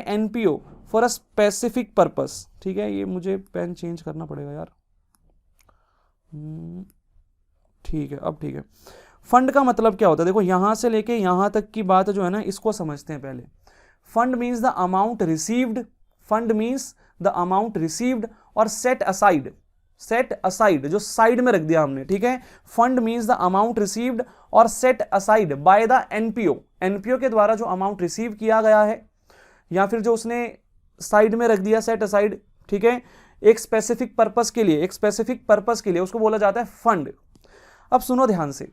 NPO for a specific purpose, ठीक है। ये मुझे पेन चेंज करना पड़ेगा यार, ठीक है, अब ठीक है। फंड का मतलब क्या होता है, देखो यहां से लेके यहां तक की बात जो है ना, इसको समझते हैं पहले। Fund means the amount received, fund means the amount received और सेट असाइड जो साइड में रख दिया हमने, ठीक है। Fund means the amount received और set aside by the NPO के द्वारा जो अमाउंट रिसीव किया गया है या फिर जो उसने साइड में रख दिया सेट असाइड, ठीक है, एक स्पेसिफिक पर्पस के लिए उसको बोला जाता है फंड। अब सुनो ध्यान से,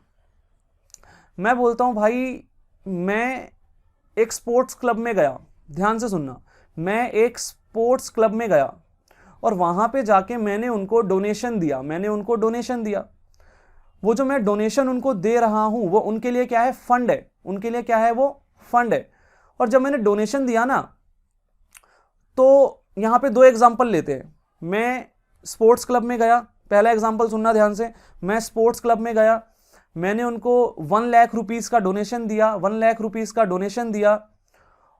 मैं बोलता हूं भाई मैं एक स्पोर्ट्स क्लब में गया, ध्यान से सुनना, मैं एक स्पोर्ट्स क्लब में गया और वहां पे जाके मैंने उनको डोनेशन दिया, वो जो मैं डोनेशन उनको दे रहा हूं वो उनके लिए क्या है, फंड है, वो फंड है। और जब मैंने डोनेशन दिया ना, तो यहां पे दो एग्जांपल लेते हैं। मैं स्पोर्ट्स क्लब में गया, पहला एग्जांपल सुनना ध्यान से, मैं स्पोर्ट्स क्लब में गया, मैंने उनको 1 लाख रुपीस का डोनेशन दिया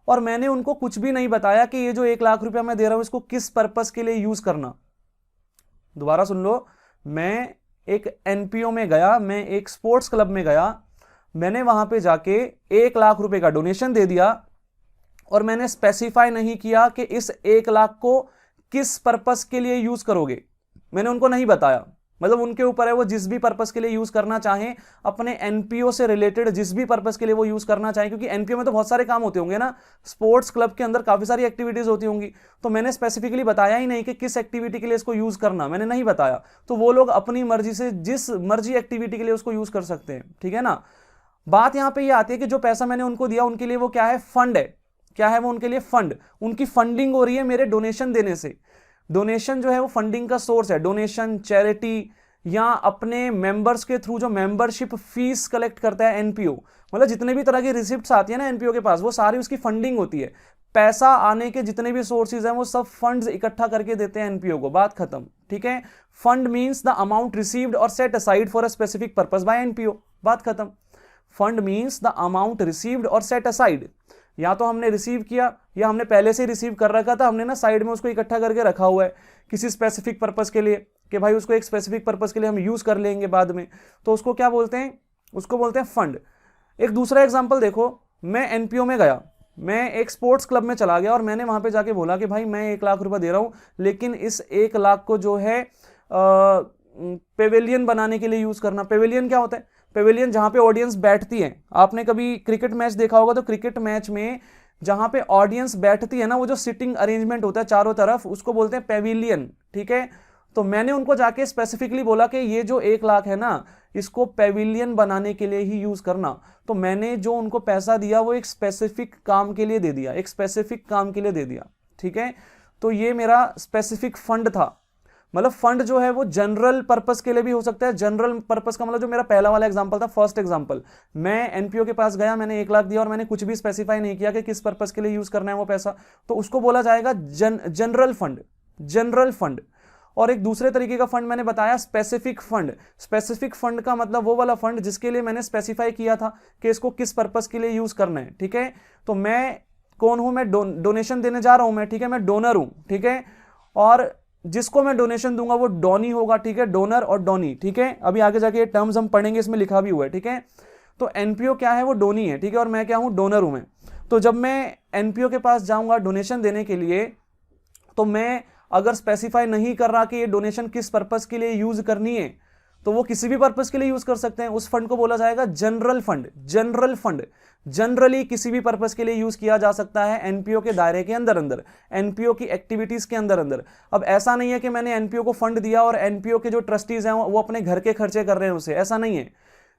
और मैंने उनको कुछ भी नहीं बताया कि ये जो 1 लाख रुपया मैं दे रहा हूं इसको किस पर्पस के लिए यूज करना। दोबारा सुन लो, मैं एक एनपीओ में गया, मैं एक स्पोर्ट्स क्लब में गया, मैंने वहां पे जाके 1 लाख रुपए का डोनेशन दे दिया और मैंने स्पेसिफाई नहीं किया कि इस 1 लाख को किस पर्पस के लिए यूज करोगे, मैंने उनको नहीं बताया। मतलब उनके ऊपर है, वो जिस भी पर्पस के लिए यूज करना चाहें, अपने एनपीओ से रिलेटेड जिस भी पर्पस के लिए वो यूज करना चाहें, क्योंकि एनपीओ में तो बहुत सारे काम होते होंगे ना, स्पोर्ट्स क्लब के अंदर काफी सारी एक्टिविटीज होती होंगी, तो मैंने स्पेसिफिकली बताया ही नहीं कि किस एक्टिविटी के लिए इसको यूज करना, मैंने नहीं बताया। तो वो लोग अपनी मर्जी से जिस मर्जी एक्टिविटी के लिए उसको यूज कर सकते हैं, ठीक है ना। बात यहां पर यह आती है कि जो पैसा मैंने उनको दिया उनके लिए वो क्या है, फंड है। क्या है वो उनके लिए, फंड। उनकी फंडिंग हो रही है मेरे डोनेशन देने से। डोनेशन जो है वो फंडिंग का सोर्स है, डोनेशन, चैरिटी या अपने मेंबर्स के थ्रू जो मेंबरशिप फीस कलेक्ट करता है एनपीओ, मतलब जितने भी तरह की रिसिप्ट्स आती है ना एनपीओ के पास, वो सारी उसकी फंडिंग होती है। पैसा आने के जितने भी सोर्सेज हैं वो सब फंड्स इकट्ठा करके देते हैं एनपीओ को, बात खत्म, ठीक है। Fund means the amount received और set aside for a specific purpose by NPO, बात खत्म। Fund means the amount received और सेट असाइड, या तो हमने रिसीव किया या हमने पहले से रिसीव कर रखा था, हमने ना साइड में उसको इकट्ठा करके रखा हुआ है किसी स्पेसिफिक पर्पस के लिए, कि भाई उसको एक स्पेसिफिक पर्पस के लिए हम यूज कर लेंगे बाद में, तो उसको क्या बोलते हैं, उसको बोलते हैं फंड। एक दूसरा एग्जांपल देखो, मैं एनपीओ में गया, मैं एक स्पोर्ट्स क्लब में चला गया और मैंने वहां पे जाके बोला कि भाई मैं 1 लाख रुपए दे रहा हूं, लेकिन इस 1 लाख को जो है पेविलियन बनाने के लिए यूज करना। पेविलियन क्या होता है, पेविलियन जहां पे ऑडियंस बैठती है। आपने कभी क्रिकेट मैच देखा होगा, तो क्रिकेट मैच में जहां पे ऑडियंस बैठती है ना, वो जो सिटिंग अरेंजमेंट होता है चारों तरफ, उसको बोलते हैं पेविलियन, ठीक है। तो मैंने उनको जाके स्पेसिफिकली बोला कि ये जो 1 लाख है ना, इसको पेविलियन बनाने के लिए ही यूज करना। तो मैंने जो उनको पैसा दिया वो एक स्पेसिफिक काम के लिए दे दिया, ठीक है। तो ये मेरा स्पेसिफिक फंड था। मतलब फंड जो है वो जनरल पर्पस के लिए भी हो सकता है। जनरल पर्पस का मतलब जो मेरा पहला वाला एग्जांपल था, फर्स्ट एग्जांपल, मैं एनपीओ के पास गया, मैंने 1 लाख दिया और मैंने कुछ भी स्पेसिफाई नहीं किया कि किस पर्पस के लिए यूज करना है वो पैसा, तो उसको बोला जाएगा जनरल फंड। और एक दूसरे तरीके का फंड मैंने बताया, स्पेसिफिक फंड का मतलब वो वाला फंड जिसके लिए मैंने स्पेसिफाई किया था कि इसको किस पर्पस के लिए यूज करना है, ठीक है। तो मैं कौन हूं, मैं डोनेशन देने जा रहा हूं, मैं, ठीक है, मैं डोनर हूं, ठीक है। और जिसको मैं डोनेशन दूंगा वो डोनी होगा, ठीक है, डोनर और डोनी, ठीक है। अभी आगे जाके ये टर्म्स हम पढ़ेंगे, इसमें लिखा भी हुआ है, ठीक है। तो एनपीओ क्या है, वो डोनी है, ठीक है, और मैं क्या हूं, डोनर हूं मैं। तो जब मैं एनपीओ के पास जाऊंगा डोनेशन देने के लिए, तो मैं अगर स्पेसिफाई नहीं कर रहा कि ये डोनेशन किस पर्पस के लिए यूज करनी है, तो वो किसी भी पर्पस के लिए यूज कर सकते हैं। उस फंड को बोला जाएगा जनरल फंड। जनरली किसी भी पर्पस के लिए यूज किया जा सकता है एनपीओ के दायरे के अंदर, एनपीओ की एक्टिविटीज के अंदर। अब ऐसा नहीं है कि मैंने एनपीओ को फंड दिया और एनपीओ के जो ट्रस्टीज हैं वो अपने घर के खर्चे कर रहे हैं उसे, ऐसा नहीं है।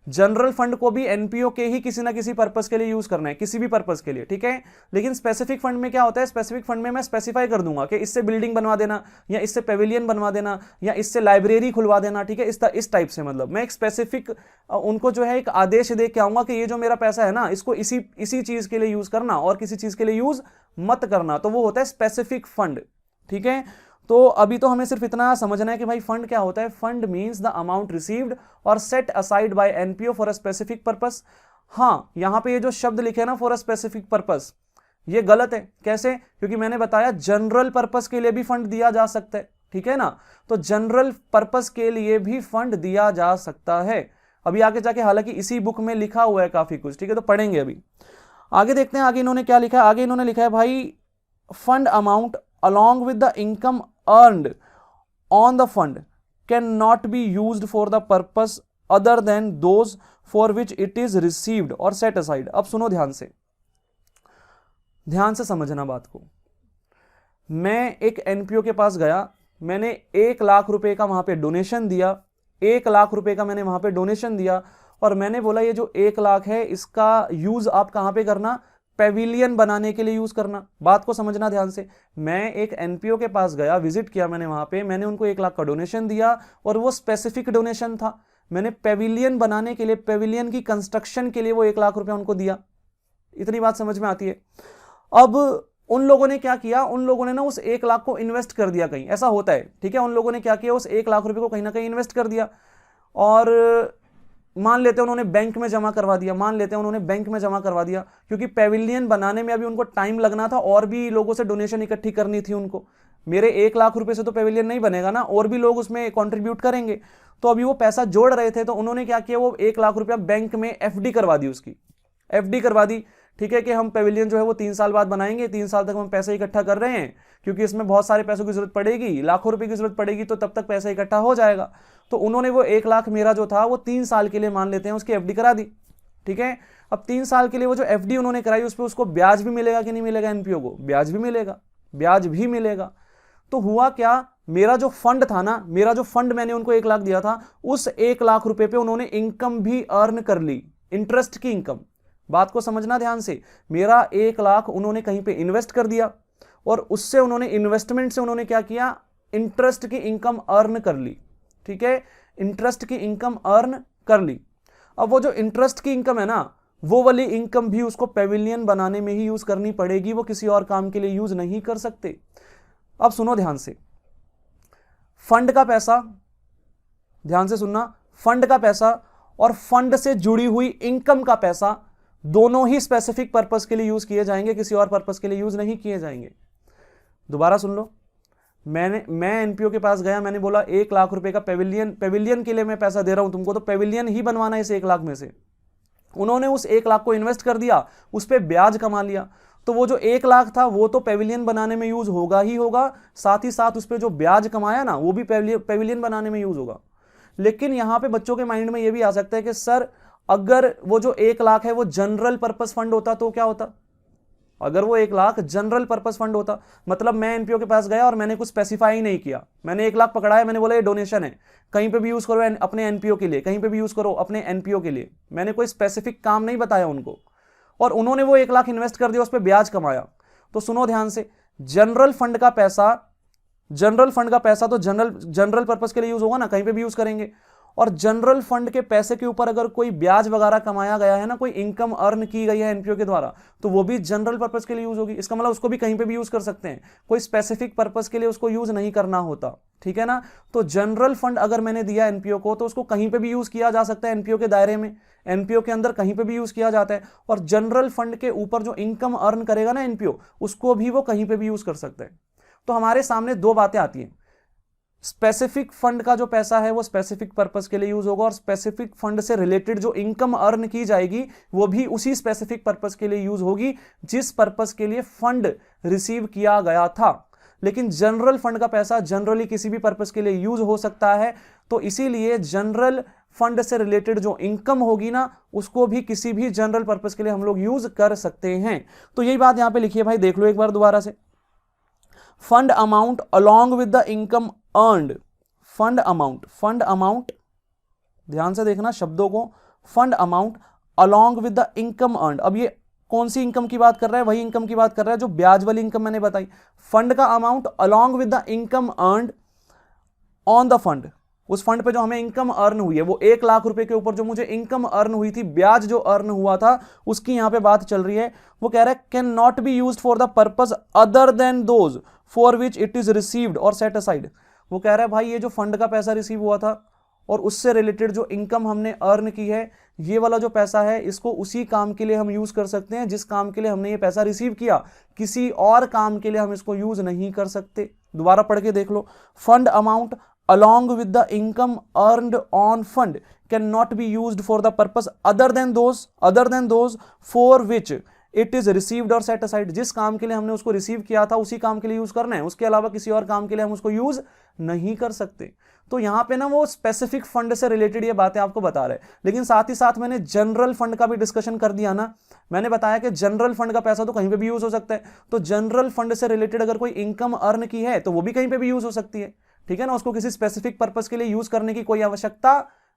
जनरल फंड को भी एनपीओ के ही किसी ना किसी पर्पस के लिए यूज करना है, किसी भी पर्पस के लिए, ठीक है। लेकिन स्पेसिफिक फंड में क्या होता है, स्पेसिफिक फंड में मैं स्पेसिफाई कर दूंगा कि इससे बिल्डिंग बनवा देना, या इससे पेविलियन बनवा देना, या इससे लाइब्रेरी खुलवा देना, ठीक है। इस टाइप से, मतलब मैं एक स्पेसिफिक उनको जो है एक आदेश दे के आऊंगा कि ये जो मेरा पैसा है ना, इसको इसी चीज के लिए यूज करना और किसी चीज के लिए यूज मत करना, तो वो होता है स्पेसिफिक फंड, ठीक है। तो अभी तो हमें सिर्फ इतना समझना है कि भाई फंड क्या होता है। Fund means the amount received और set aside by NPO for a specific purpose. हाँ, यहां पे ये जो शब्द लिखे हैं ना, फॉर अ स्पेसिफिक पर्पस, ये गलत है। कैसे? क्योंकि मैंने बताया जनरल पर्पस के लिए भी फंड दिया जा सकता है, ठीक है ना। तो जनरल पर्पस के लिए भी फंड दिया जा सकता है। अभी आगे जाके, हालांकि इसी बुक में लिखा हुआ है काफी कुछ, ठीक है, तो पढ़ेंगे अभी। आगे देखते हैं आगे इन्होंने क्या लिखा है। आगे इन्होंने लिखा है भाई, fund amount along with the income earned on the fund cannot be used for the purpose other than those for which it is received or set aside। अब सुनो ध्यान से समझना बात को। मैं एक एनपीओ के पास गया, मैंने 1 लाख रुपए का वहां पे डोनेशन दिया, 1 लाख रुपए का मैंने वहां पे डोनेशन दिया, और मैंने बोला ये जो 1 लाख है इसका यूज आप कहां पे करना, पेविलियन बनाने के लिए यूज करना। बात को समझना ध्यान से। मैं एक एनपीओ के पास गया, विजिट किया मैंने वहां पे, मैंने उनको 1 लाख का डोनेशन दिया, और वो स्पेसिफिक डोनेशन था। मैंने पेविलियन बनाने के लिए, पेविलियन की कंस्ट्रक्शन के लिए वो 1 लाख रुपया उनको दिया। इतनी बात समझ में आती है। अब उन लोगों ने क्या किया, उन लोगों ने ना उस 1 लाख को इन्वेस्ट कर दिया कहीं, ऐसा होता है, ठीक है। उन लोगों ने क्या किया, उस 1 लाख रुपए को कहीं ना कहीं इन्वेस्ट कर दिया, और मान लेते हैं उन्होंने बैंक में जमा करवा दिया, क्योंकि पेविलियन बनाने में अभी उनको टाइम लगना था, और भी लोगों से डोनेशन इकट्ठी करनी थी उनको। मेरे 1 लाख रुपए से तो पेविलियन नहीं बनेगा ना, और भी लोग उसमें कंट्रीब्यूट करेंगे। तो अभी वो पैसा जोड़ रहे थे, तो उन्होंने क्या किया, वो 1 लाख रुपया बैंक में एफडी करवा दी, उसकी एफडी करवा दी, ठीक है, कि हम पेविलियन जो है वो 3 साल बाद बनाएंगे, 3 साल तक हम पैसा इकट्ठा कर रहे हैं, क्योंकि इसमें बहुत सारे पैसों की जरूरत पड़ेगी, लाखों रुपए की जरूरत पड़ेगी, तो तब तक पैसा इकट्ठा हो जाएगा। तो उन्होंने वो 1 लाख मेरा जो था वो 3 साल के लिए मान लेते हैं उसकी एफडी करा दी, ठीक है। अब 3 साल के लिए वो जो एफडी उन्होंने कराई, उस पर उसको ब्याज भी मिलेगा कि नहीं मिलेगा, एनपीओ को ब्याज भी मिलेगा। तो हुआ क्या, मेरा जो फंड था ना, मैंने उनको 1 लाख दिया था, उस 1 लाख रुपए पे उन्होंने इनकम भी अर्न कर ली, इंटरेस्ट की इनकम। बात को समझना ध्यान से। मेरा 1 लाख उन्होंने कहीं पे इन्वेस्ट कर दिया, और उससे उन्होंने, इन्वेस्टमेंट से उन्होंने क्या किया, इंटरेस्ट की इनकम अर्न कर ली, ठीक है, इंटरेस्ट की इनकम अर्न कर ली। अब वो जो इंटरेस्ट की इनकम है ना, वो वाली इनकम भी उसको पेविलियन बनाने में ही यूज करनी पड़ेगी, वो किसी और काम के लिए यूज नहीं कर सकते। अब सुनो ध्यान से, फंड का पैसा, ध्यान से सुनना, फंड का पैसा और फंड से जुड़ी हुई इनकम का पैसा दोनों ही स्पेसिफिक पर्पस के लिए यूज किए जाएंगे, किसी और पर्पस के लिए यूज नहीं किए जाएंगे। दोबारा सुन लो, मैं एनपीओ के पास गया, मैंने बोला 1 लाख रुपए का पेविलियन के लिए मैं पैसा दे रहा हूं तुमको, तो पेविलियन ही बनवाना है इस 1 लाख में से। उन्होंने उस 1 लाख को इन्वेस्ट कर दिया, उस पर ब्याज कमा लिया, तो वो जो 1 लाख था वो तो पेविलियन बनाने में यूज होगा ही होगा, साथ ही साथ उस पर जो ब्याज कमाया ना, वो भी पेविलियन बनाने में यूज होगा। लेकिन यहां पे बच्चों के माइंड में ये भी आ सकता है कि सर, अगर वो जो 1 लाख है वो जनरल पर्पस फंड होता तो क्या होता। अगर वो 1 लाख जनरल पर्पस फंड होता, मतलब मैं एनपीओ के पास गया और मैंने कुछ स्पेसिफाई नहीं किया, मैंने 1 लाख पकड़ा है, मैंने बोला ये डोनेशन है, कहीं पे भी यूज करो अपने एनपीओ के लिए, कहीं पे भी यूज करो अपने एनपीओ के लिए, मैंने कोई स्पेसिफिक काम नहीं बताया उनको, और उन्होंने वो 1 लाख इन्वेस्ट कर दिया, उस पर ब्याज कमाया। तो सुनो ध्यान से, जनरल फंड का पैसा तो जनरल पर्पस के लिए यूज होगा ना, कहीं पे भी यूज करेंगे। और जनरल फंड के पैसे के ऊपर अगर कोई ब्याज वगैरह कमाया गया है ना, कोई इनकम अर्न की गई है एनपीओ के द्वारा, तो वो भी जनरल पर्पस के लिए यूज होगी। इसका मतलब उसको भी कहीं पे भी यूज कर सकते हैं, कोई स्पेसिफिक पर्पस के लिए उसको यूज नहीं करना होता, ठीक है ना। तो जनरल फंड अगर मैंने दिया एनपीओ को, तो उसको कहीं पे भी यूज किया जा सकता है, एनपीओ के दायरे में, एनपीओ के अंदर कहीं पे भी यूज किया जाता है। और जनरल फंड के ऊपर जो इनकम अर्न करेगा ना एनपीओ, उसको भी वो कहीं पे भी यूज कर सकते हैं। तो हमारे सामने 2 बातें आती हैं, स्पेसिफिक फंड का जो पैसा है वो स्पेसिफिक पर्पस के लिए यूज होगा, और स्पेसिफिक फंड से रिलेटेड जो इनकम अर्न की जाएगी वो भी उसी स्पेसिफिक पर्पस के लिए यूज होगी जिस पर्पस के लिए फंड रिसीव किया गया था। लेकिन जनरल फंड का पैसा जनरली किसी भी पर्पस के लिए यूज हो सकता है, तो इसीलिए जनरल फंड से रिलेटेड जो इनकम होगी ना, उसको भी किसी भी जनरल पर्पस के लिए हम लोग यूज कर सकते हैं। तो यही बात यहां पे लिखी है भाई, देख लो एक बार दोबारा से। Fund amount along with the income earned, fund amount, ध्यान से देखना शब्दों को, fund amount along with the income earn. अब ये कौन सी इनकम की बात कर रहा है? वही इनकम की बात कर रहा है जो ब्याज वाली इनकम मैंने बताई। फंड का amount along with the income earn on the fund, उस फंड पे जो हमें इनकम अर्न हुई है, वो 1 लाख रुपए के ऊपर जो मुझे इनकम अर्न हुई थी, ब्याज जो अर्न हुआ था, उसकी यहां पे बात चल रही है। वो कह रहा है can not be used for the purpose other than those for which it is received और सेट असाइड। वो कह रहा है भाई ये जो फंड का पैसा रिसीव हुआ था और उससे रिलेटेड जो इनकम हमने अर्न की है, ये वाला जो पैसा है इसको उसी काम के लिए हम यूज कर सकते हैं जिस काम के लिए हमने ये पैसा रिसीव किया, किसी और काम के लिए हम इसको यूज नहीं कर सकते। दोबारा पढ़ के देख लो, fund amount along with the income earned on fund cannot be used for the purpose other than those for which it is received or set aside। जिस काम के लिए हमने उसको रिसीव किया था उसी काम के लिए यूज करना है, उसके अलावा किसी और काम के लिए हम उसको यूज नहीं कर सकते। तो यहां पे ना वो स्पेसिफिक फंड से रिलेटेड ये बातें आपको बता रहे हैं, लेकिन साथ ही साथ मैंने जनरल फंड का भी डिस्कशन कर दिया ना। मैंने बताया कि जनरल फंड का पैसा तो कहीं पे भी यूज हो सकता है, तो जनरल फंड से रिलेटेड अगर कोई इनकम अर्न की है तो वो भी कहीं पे भी यूज हो सकती है, ठीक है ना। उसको किसी स्पेसिफिक पर्पस के लिए यूज करने की कोई आवश्यकता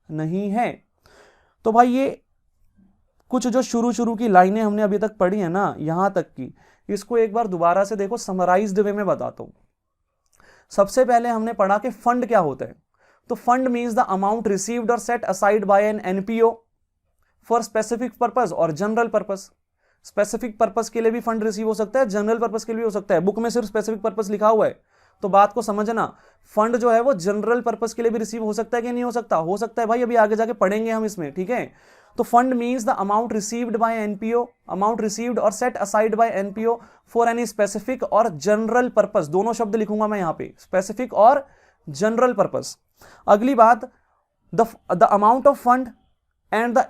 नहीं है। तो भाई ये कुछ जो शुरू की लाइनें हमने अभी तक पढ़ी है ना, यहां तक की, इसको एक बार दोबारा से देखो, समराइज्ड वे में बताता हूं। सबसे पहले हमने पढ़ा कि फंड क्या होता है। तो fund means the amount received और set aside by N NPO for specific purpose और जनरल पर्पस। स्पेसिफिक पर्पस के लिए भी फंड रिसीव हो सकता है, जनरल पर्पस के लिए भी हो सकता है। बुक में सिर्फ स्पेसिफिक पर्पस लिखा हुआ है, तो बात को समझना। फंड जो है वो जनरल पर्पस के लिए भी रिसीव हो सकता है कि नहीं हो सकता? हो सकता है भाई, अभी आगे जाके पढ़ेंगे हम इसमें, ठीक है। तो fund means the amount received by NPO, amount received और set aside by NPO for any specific और जनरल पर्पस। दोनों शब्द लिखूंगा मैं यहां पे, स्पेसिफिक और जनरल पर्पस। अगली बात, the amount of fund and the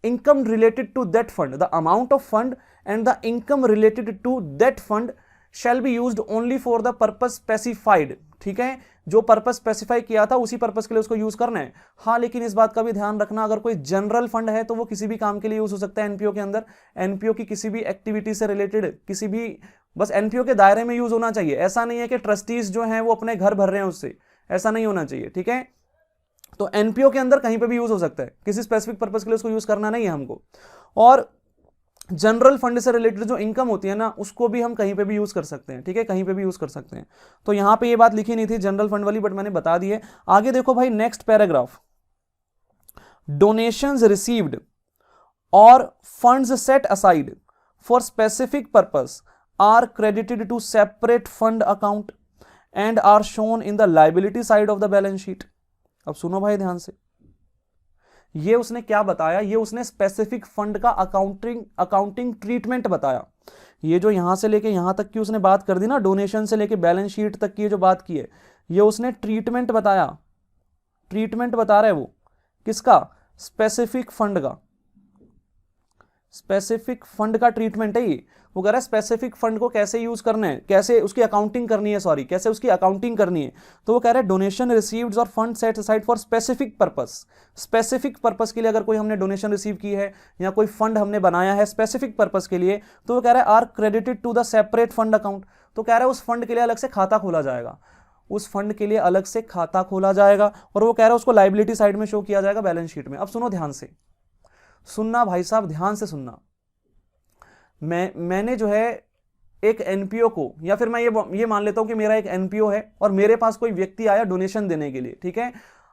income related to that fund, the amount of fund and the income related to that fund shall be used only for the purpose specified। ठीक है, जो purpose specify किया था उसी purpose के लिए उसको use करना है। हाँ, लेकिन इस बात का भी ध्यान रखना, अगर कोई जनरल फंड है तो वो किसी भी काम के लिए यूज हो सकता है एनपीओ के अंदर। एनपीओ की किसी भी एक्टिविटी से रिलेटेड, किसी भी, बस एनपीओ के दायरे में यूज होना चाहिए। ऐसा नहीं है कि ट्रस्टीज जो हैं वो अपने घर भर रहे हैं उससे, ऐसा नहीं होना चाहिए, ठीक है। तो एनपीओ के अंदर कहीं पे भी यूज हो सकता है, किसी स्पेसिफिक पर्पस के लिए उसको यूज करना नहीं है हमको। और जनरल फंड से रिलेटेड जो इनकम होती है ना, उसको भी हम कहीं पे भी यूज कर सकते हैं, ठीक है, कहीं पे भी यूज कर सकते हैं। तो यहां पे ये बात लिखी नहीं थी जनरल फंड वाली, बट मैंने बता दी है। आगे देखो भाई, नेक्स्ट पैराग्राफ, डोनेशंस रिसीव्ड और funds set aside for specific purpose are credited to separate fund account and are shown in the liability side of the balance sheet. अब सुनो भाई ध्यान से, ये उसने क्या बताया, ये उसने स्पेसिफिक फंड का अकाउंटिंग ट्रीटमेंट बताया। ये जो यहां से लेके यहां तक की उसने बात कर दी ना, डोनेशन से लेके बैलेंस शीट तक की जो बात की है, ये उसने ट्रीटमेंट बताया। ट्रीटमेंट बता रहा है वो किसका? स्पेसिफिक फंड का। स्पेसिफिक फंड का ट्रीटमेंट है ये। वो कह रहा है स्पेसिफिक फंड को कैसे यूज करना है, कैसे उसकी अकाउंटिंग करनी है, सॉरी, कैसे उसकी अकाउंटिंग करनी है। तो वो कह रहा है डोनेशन रिसीव्ड और fund set aside for specific purpose. Specific purpose के लिए अगर कोई हमने डोनेशन रिसीव की है या कोई फंड हमने बनाया है स्पेसिफिक पर्पस के लिए, तो वो कह रहा है are credited to the separate fund account. तो कह रहा है उस फंड के लिए अलग से खाता खोला जाएगा, उस फंड के लिए अलग से खाता खोला जाएगा, और वो कह रहा है उसको लायबिलिटी साइड में शो किया जाएगा बैलेंस शीट में। अब सुनो ध्यान से, सुनना भाई साहब, ध्यान से सुनना। मैंने जो है एक एनपीओ को, या फिर मैं ये मान लेता हूं कि मेरा एक एनपीओ है और मेरे पास कोई व्यक्ति आया डोनेशन देने के लिए, ठीक है।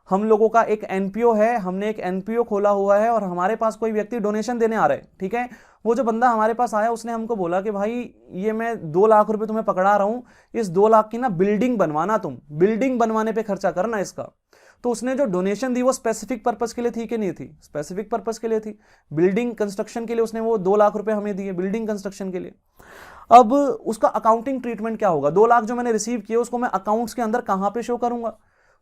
हम लोगों का एक एनपीओ है, हमने एक एनपीओ खोला हुआ है और हमारे पास कोई व्यक्ति डोनेशन देने आ रहा है, ठीक है। वो जो बंदा हमारे पास आया उसने हमको बोला कि भाई ये मैं 2 लाख रुपए तुम्हें पकड़ा रहा हूं, इस 2 लाख की ना बिल्डिंग बनवाना, तुम बिल्डिंग बनवाने पे खर्चा करना इसका। तो उसने जो डोनेशन दी वो स्पेसिफिक पर्पस के लिए थी कि नहीं थी? स्पेसिफिक पर्पस के लिए थी। बिल्डिंग कंस्ट्रक्शन के लिए उसने वो 2 लाख रुपए हमें दिए, बिल्डिंग कंस्ट्रक्शन के लिए। अब उसका अकाउंटिंग ट्रीटमेंट क्या होगा? 2 लाख जो मैंने रिसीव किए उसको मैं अकाउंट्स के अंदर कहां पे शो करूंगा?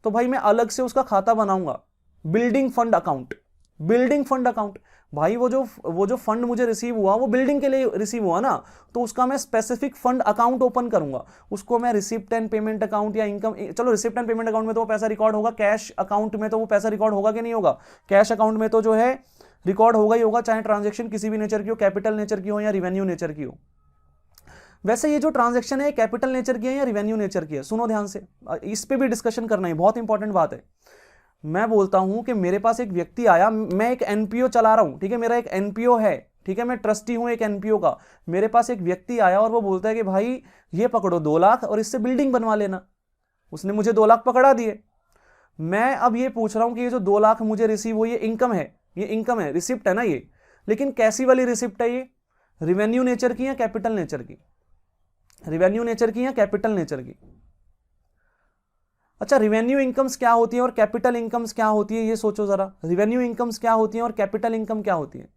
तो भाई मैं अलग से उसका खाता बनाऊंगा, building fund account. Building fund account भाई, वो जो फंड मुझे रिसीव हुआ वो बिल्डिंग के लिए रिसीव हुआ ना, तो उसका मैं स्पेसिफिक फंड अकाउंट ओपन करूंगा। उसको मैं रिसिप्ट एंड पेमेंट अकाउंट या इनकम, चलो रिसिप्ट एंड पेमेंट अकाउंट में तो वो पैसा रिकॉर्ड होगा, कैश अकाउंट में तो वो पैसा रिकॉर्ड होगा कि नहीं होगा? कैश अकाउंट में तो जो है रिकॉर्ड होगा ही होगा, चाहे ट्रांजेक्शन किसी भी नेचर की हो, कैपिटल नेचर की हो या रिवेन्यू नेचर की हो। वैसे ये जो ट्रांजेक्शन है कैपिटल नेचर की है या रिवेन्यू नेचर की है? सुनो ध्यान से, इस पे भी डिस्कशन करना है, बहुत इंपॉर्टेंट बात है। मैं बोलता हूं कि मेरे पास एक व्यक्ति आया, मैं एक एनपीओ चला रहा हूं, ठीक है, मेरा एक एनपीओ है, ठीक है, मैं ट्रस्टी हूं एक एनपीओ का। मेरे पास एक व्यक्ति आया और वो बोलता है कि भाई ये पकड़ो 2 लाख और इससे बिल्डिंग बनवा लेना। उसने मुझे 2 लाख पकड़ा दिए। मैं अब ये पूछ रहा हूं कि ये जो 2 लाख मुझे रिसीव हुई, ये इनकम है, ये इनकम है, रिसिप्ट है ना ये, लेकिन कैसी वाली रिसिप्ट है ये? रिवेन्यू नेचर की या कैपिटल नेचर की? रिवेन्यू नेचर की या कैपिटल नेचर की? अच्छा, रिवेन्यू इनकम्स क्या होती है और कैपिटल इनकम्स क्या होती है, ये सोचो जरा। रिवेन्यू इनकम्स क्या होती है और कैपिटल इनकम क्या होती है?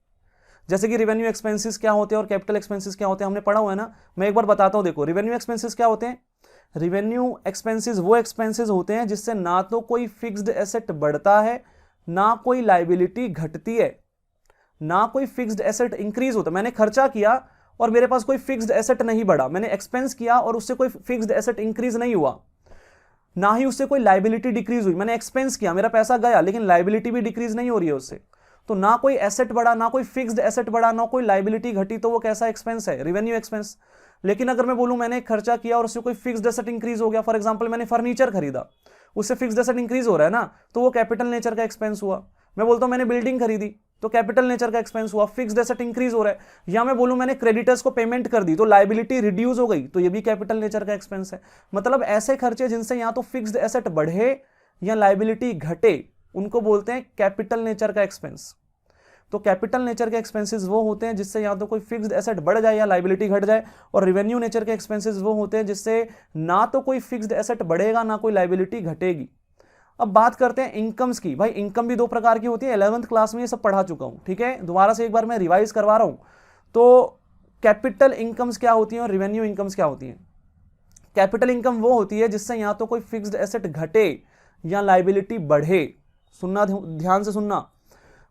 जैसे कि रिवेन्यू एक्सपेंसेस क्या होते हैं और कैपिटल एक्सपेंसेस क्या होते हैं, हमने पढ़ा हुआ है ना। मैं एक बार बताता हूं, देखो रिवेन्यू एक्सपेंसेस क्या होते हैं। रिवेन्यू एक्सपेंसेस वो एक्सपेंसेस होते हैं जिससे ना तो कोई फिक्स्ड एसेट बढ़ता है, ना कोई लाइबिलिटी घटती है, ना कोई फिक्स्ड एसेट इंक्रीज होता है। मैंने खर्चा किया और मेरे पास कोई फिक्स्ड एसेट नहीं बढ़ा, मैंने एक्सपेंस किया और उससे कोई फिक्स्ड एसेट इंक्रीज नहीं हुआ, ना ही उससे कोई लाइबिलिटी डिक्रीज हुई। मैंने एक्सपेंस किया, मेरा पैसा गया, लेकिन लाइबिलिटी भी डिक्रीज नहीं हो रही है उससे। तो ना कोई एसेट बढ़ा, ना कोई फिक्स्ड एसेट बढ़ा, ना कोई लाइबिलिटी घटी, तो वो कैसा एक्सपेंस है? Revenue expense. लेकिन अगर मैं बोलूं मैंने खर्चा किया और उससे कोई फिक्स्ड एसेट इंक्रीज हो गया, फॉर एग्जांपल मैंने फर्नीचर खरीदा, उससे फिक्स्ड एसेट इंक्रीज हो रहा है ना, तो वो कैपिटल नेचर का एक्सपेंस हुआ। मैं बोलता हूं मैंने बिल्डिंग खरीदी, तो कैपिटल नेचर का एक्सपेंस हुआ, फिक्स्ड एसेट इंक्रीज हो रहा है। या मैं बोलूं मैंने क्रेडिटर्स को पेमेंट कर दी, तो लाइबिलिटी रिड्यूस हो गई, तो ये भी कैपिटल नेचर का एक्सपेंस है। मतलब ऐसे खर्चे जिनसे या तो फिक्स्ड एसेट बढ़े या लाइबिलिटी घटे, उनको बोलते हैं कैपिटल नेचर का एक्सपेंस। तो कैपिटल नेचर के एक्सपेंसेस वो होते हैं जिससे या तो कोई फिक्स्ड एसेट बढ़ जाए या लाइबिलिटी घट जाए, और रिवेन्यू नेचर के एक्सपेंसेस वो होते हैं जिससे ना तो कोई फिक्स्ड एसेट बढ़ेगा, ना कोई लाइबिलिटी घटेगी। अब बात करते हैं इनकम्स की। भाई इनकम भी 2 प्रकार की होती है, 11वीं क्लास में ये सब पढ़ा चुका हूं, ठीक है, दोबारा से एक बार मैं रिवाइज करवा रहा हूं। तो कैपिटल इनकम्स क्या होती है और रिवेन्यू इनकम्स क्या होती है? कैपिटल इनकम वो होती है जिससे या तो कोई फिक्स्ड एसेट घटे या लाइबिलिटी बढ़े। सुनना, ध्यान से सुनना,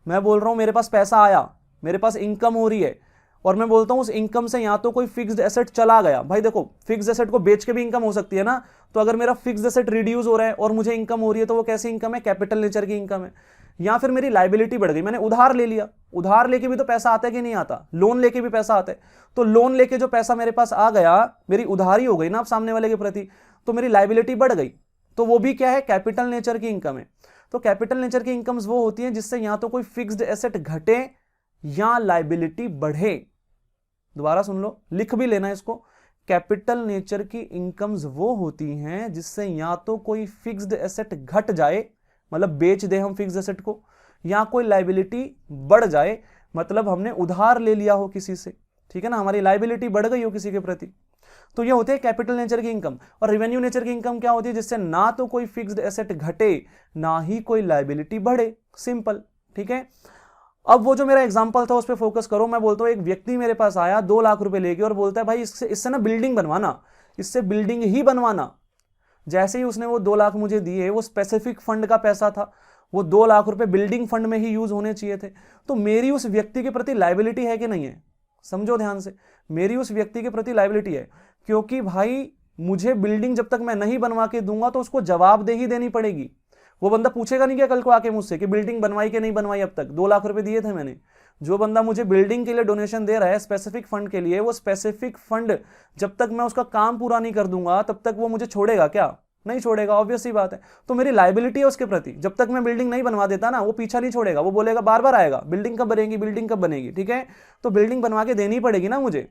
मैं बोल रहा हूं मेरे पास पैसा आया, मेरे पास इनकम हो रही है, और मैं बोलता हूं उस इनकम से या तो कोई फिक्स्ड एसेट चला गया। भाई देखो, फिक्स्ड एसेट को बेच के भी इनकम हो सकती है ना, तो अगर मेरा फिक्स्ड एसेट रिड्यूस हो रहा है और मुझे इनकम हो रही है, तो वो कैसी इनकम है? कैपिटल नेचर की इनकम है। या फिर मेरी लाइबिलिटी बढ़ गई, मैंने उधार ले लिया, उधार लेके भी तो पैसा आता है कि नहीं आता? लोन लेके भी पैसा आता है। तो लोन लेके जो पैसा मेरे पास आ गया, मेरी उधारी हो गई ना अब सामने वाले के प्रति, तो मेरी लाइबिलिटी बढ़ गई, तो वो भी क्या है? कैपिटल नेचर की इनकम है। तो कैपिटल नेचर की इनकम्स वो होती हैं जिससे या तो कोई फिक्स्ड एसेट घटे या लाइबिलिटी बढ़े। दोबारा सुन लो, लिख भी लेना इसको। कैपिटल नेचर की इनकम्स वो होती हैं जिससे या तो कोई फिक्स्ड एसेट घट जाए, मतलब बेच दे हम फिक्स्ड एसेट को, या कोई लाइबिलिटी बढ़ जाए, मतलब हमने उधार ले लिया हो किसी से, ठीक है ना, हमारी लाइबिलिटी बढ़ गई हो किसी के प्रति। तो ये होते हैं कैपिटल नेचर की इनकम। और रिवेन्यू नेचर की इनकम क्या होती है? जिससे ना तो कोई फिक्स्ड एसेट घटे, ना ही कोई लाइबिलिटी बढ़े। सिंपल, ठीक है। अब वो जो मेरा एग्जांपल था उस पर फोकस करो। मैं बोलता हूं एक व्यक्ति मेरे पास आया 2 लाख रुपए लेके और बोलता है भाई इससे ना बिल्डिंग बनवाना, इससे बिल्डिंग ही बनवाना। जैसे ही उसने वो 2 लाख मुझे दिए, वो स्पेसिफिक फंड का पैसा था, वो 2 लाख रुपए बिल्डिंग फंड में ही यूज होने चाहिए थे। तो मेरी उस व्यक्ति के प्रति लाइबिलिटी है कि नहीं है? समझो ध्यान से, मेरी उस व्यक्ति के प्रति लाइबिलिटी है, क्योंकि भाई मुझे बिल्डिंग जब तक मैं नहीं बनवा के दूंगा तो उसको जवाबदेही देनी पड़ेगी। वो बंदा पूछेगा नहीं क्या कल को आके मुझसे कि बिल्डिंग बनवाई कि नहीं बनवाई? अब तक 2 लाख रुपए दिए थे मैंने। जो बंदा मुझे बिल्डिंग के लिए डोनेशन दे रहा है स्पेसिफिक फंड के लिए, वो स्पेसिफिक फंड जब तक मैं उसका काम पूरा नहीं कर दूंगा तब तक वो मुझे छोड़ेगा क्या? नहीं छोड़ेगा, ऑब्वियस सी बात है। तो मेरी लाइबिलिटी है उसके प्रति। जब तक मैं बिल्डिंग नहीं बनवा देता ना, वो पीछा नहीं छोड़ेगा, वो बोलेगा, बार बार आएगा, बिल्डिंग कब बनेगी, बिल्डिंग कब बनेगी, ठीक है। तो बिल्डिंग बनवा के देनी पड़ेगी ना मुझे।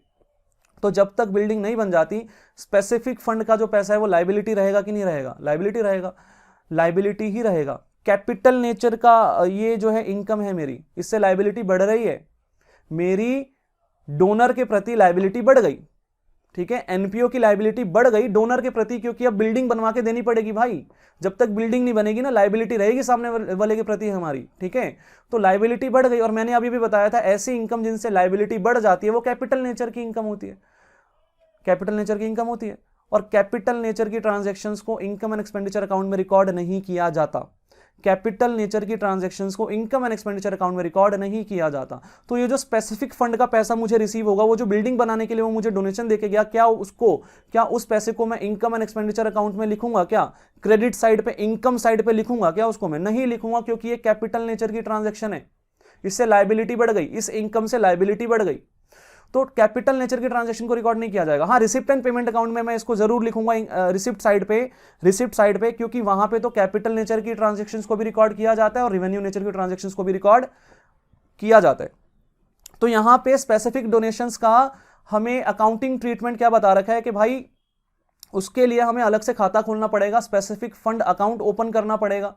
तो जब तक बिल्डिंग नहीं बन जाती, स्पेसिफिक फंड का जो पैसा है वो लाइबिलिटी रहेगा कि नहीं रहेगा? लाइबिलिटी रहेगा, लाइबिलिटी ही रहेगा। कैपिटल नेचर का ये जो है इनकम है मेरी, इससे लाइबिलिटी बढ़ रही है, मेरी डोनर के प्रति लाइबिलिटी बढ़ गई, ठीक है। एनपीओ की लाइबिलिटी बढ़ गई डोनर के प्रति, क्योंकि अब बिल्डिंग बनवा के देनी पड़ेगी भाई। जब तक बिल्डिंग नहीं बनेगी ना, लाइबिलिटी रहेगी सामने वाले के प्रति हमारी, ठीक है। तो लाइबिलिटी बढ़ गई। और मैंने अभी भी बताया था, ऐसी इनकम जिनसे लाइबिलिटी बढ़ जाती है वो कैपिटल नेचर की इनकम होती है, कैपिटल नेचर की इनकम होती है। और कैपिटल नेचर की ट्रांजैक्शंस को इनकम एंड एक्सपेंडिचर अकाउंट में रिकॉर्ड नहीं किया जाता। कैपिटल नेचर की ट्रांजैक्शंस को इनकम एंड एक्सपेंडिचर अकाउंट में रिकॉर्ड नहीं किया जाता। तो ये जो स्पेसिफिक फंड का पैसा मुझे रिसीव होगा, वो जो बिल्डिंग बनाने के लिए वो मुझे डोनेशन देके गया, क्या उस पैसे को मैं इनकम एंड एक्सपेंडिचर अकाउंट में लिखूंगा? क्या क्रेडिट साइड पे, इनकम साइड पे लिखूंगा क्या उसको? मैं नहीं लिखूंगा, क्योंकि ये कैपिटल नेचर की ट्रांजेक्शन है, इससे लाइबिलिटी बढ़ गई, इस इनकम से लाइबिलिटी बढ़ गई। तो कैपिटल नेचर के ट्रांजैक्शन को रिकॉर्ड नहीं किया जाएगा। हाँ, रिसिप्ट एंड पेमेंट अकाउंट में मैं इसको जरूर लिखूंगा रिसिप्ट साइड पे, क्योंकि वहां पे तो कैपिटल नेचर की ट्रांजैक्शंस को भी रिकॉर्ड किया जाता है और रेवेन्यू नेचर की ट्रांजैक्शंस को भी रिकॉर्ड किया जाता है। तो यहां पे स्पेसिफिक डोनेशंस का हमें अकाउंटिंग ट्रीटमेंट क्या बता रखा है कि भाई उसके लिए हमें अलग से खाता खोलना पड़ेगा, स्पेसिफिक फंड अकाउंट ओपन करना पड़ेगा,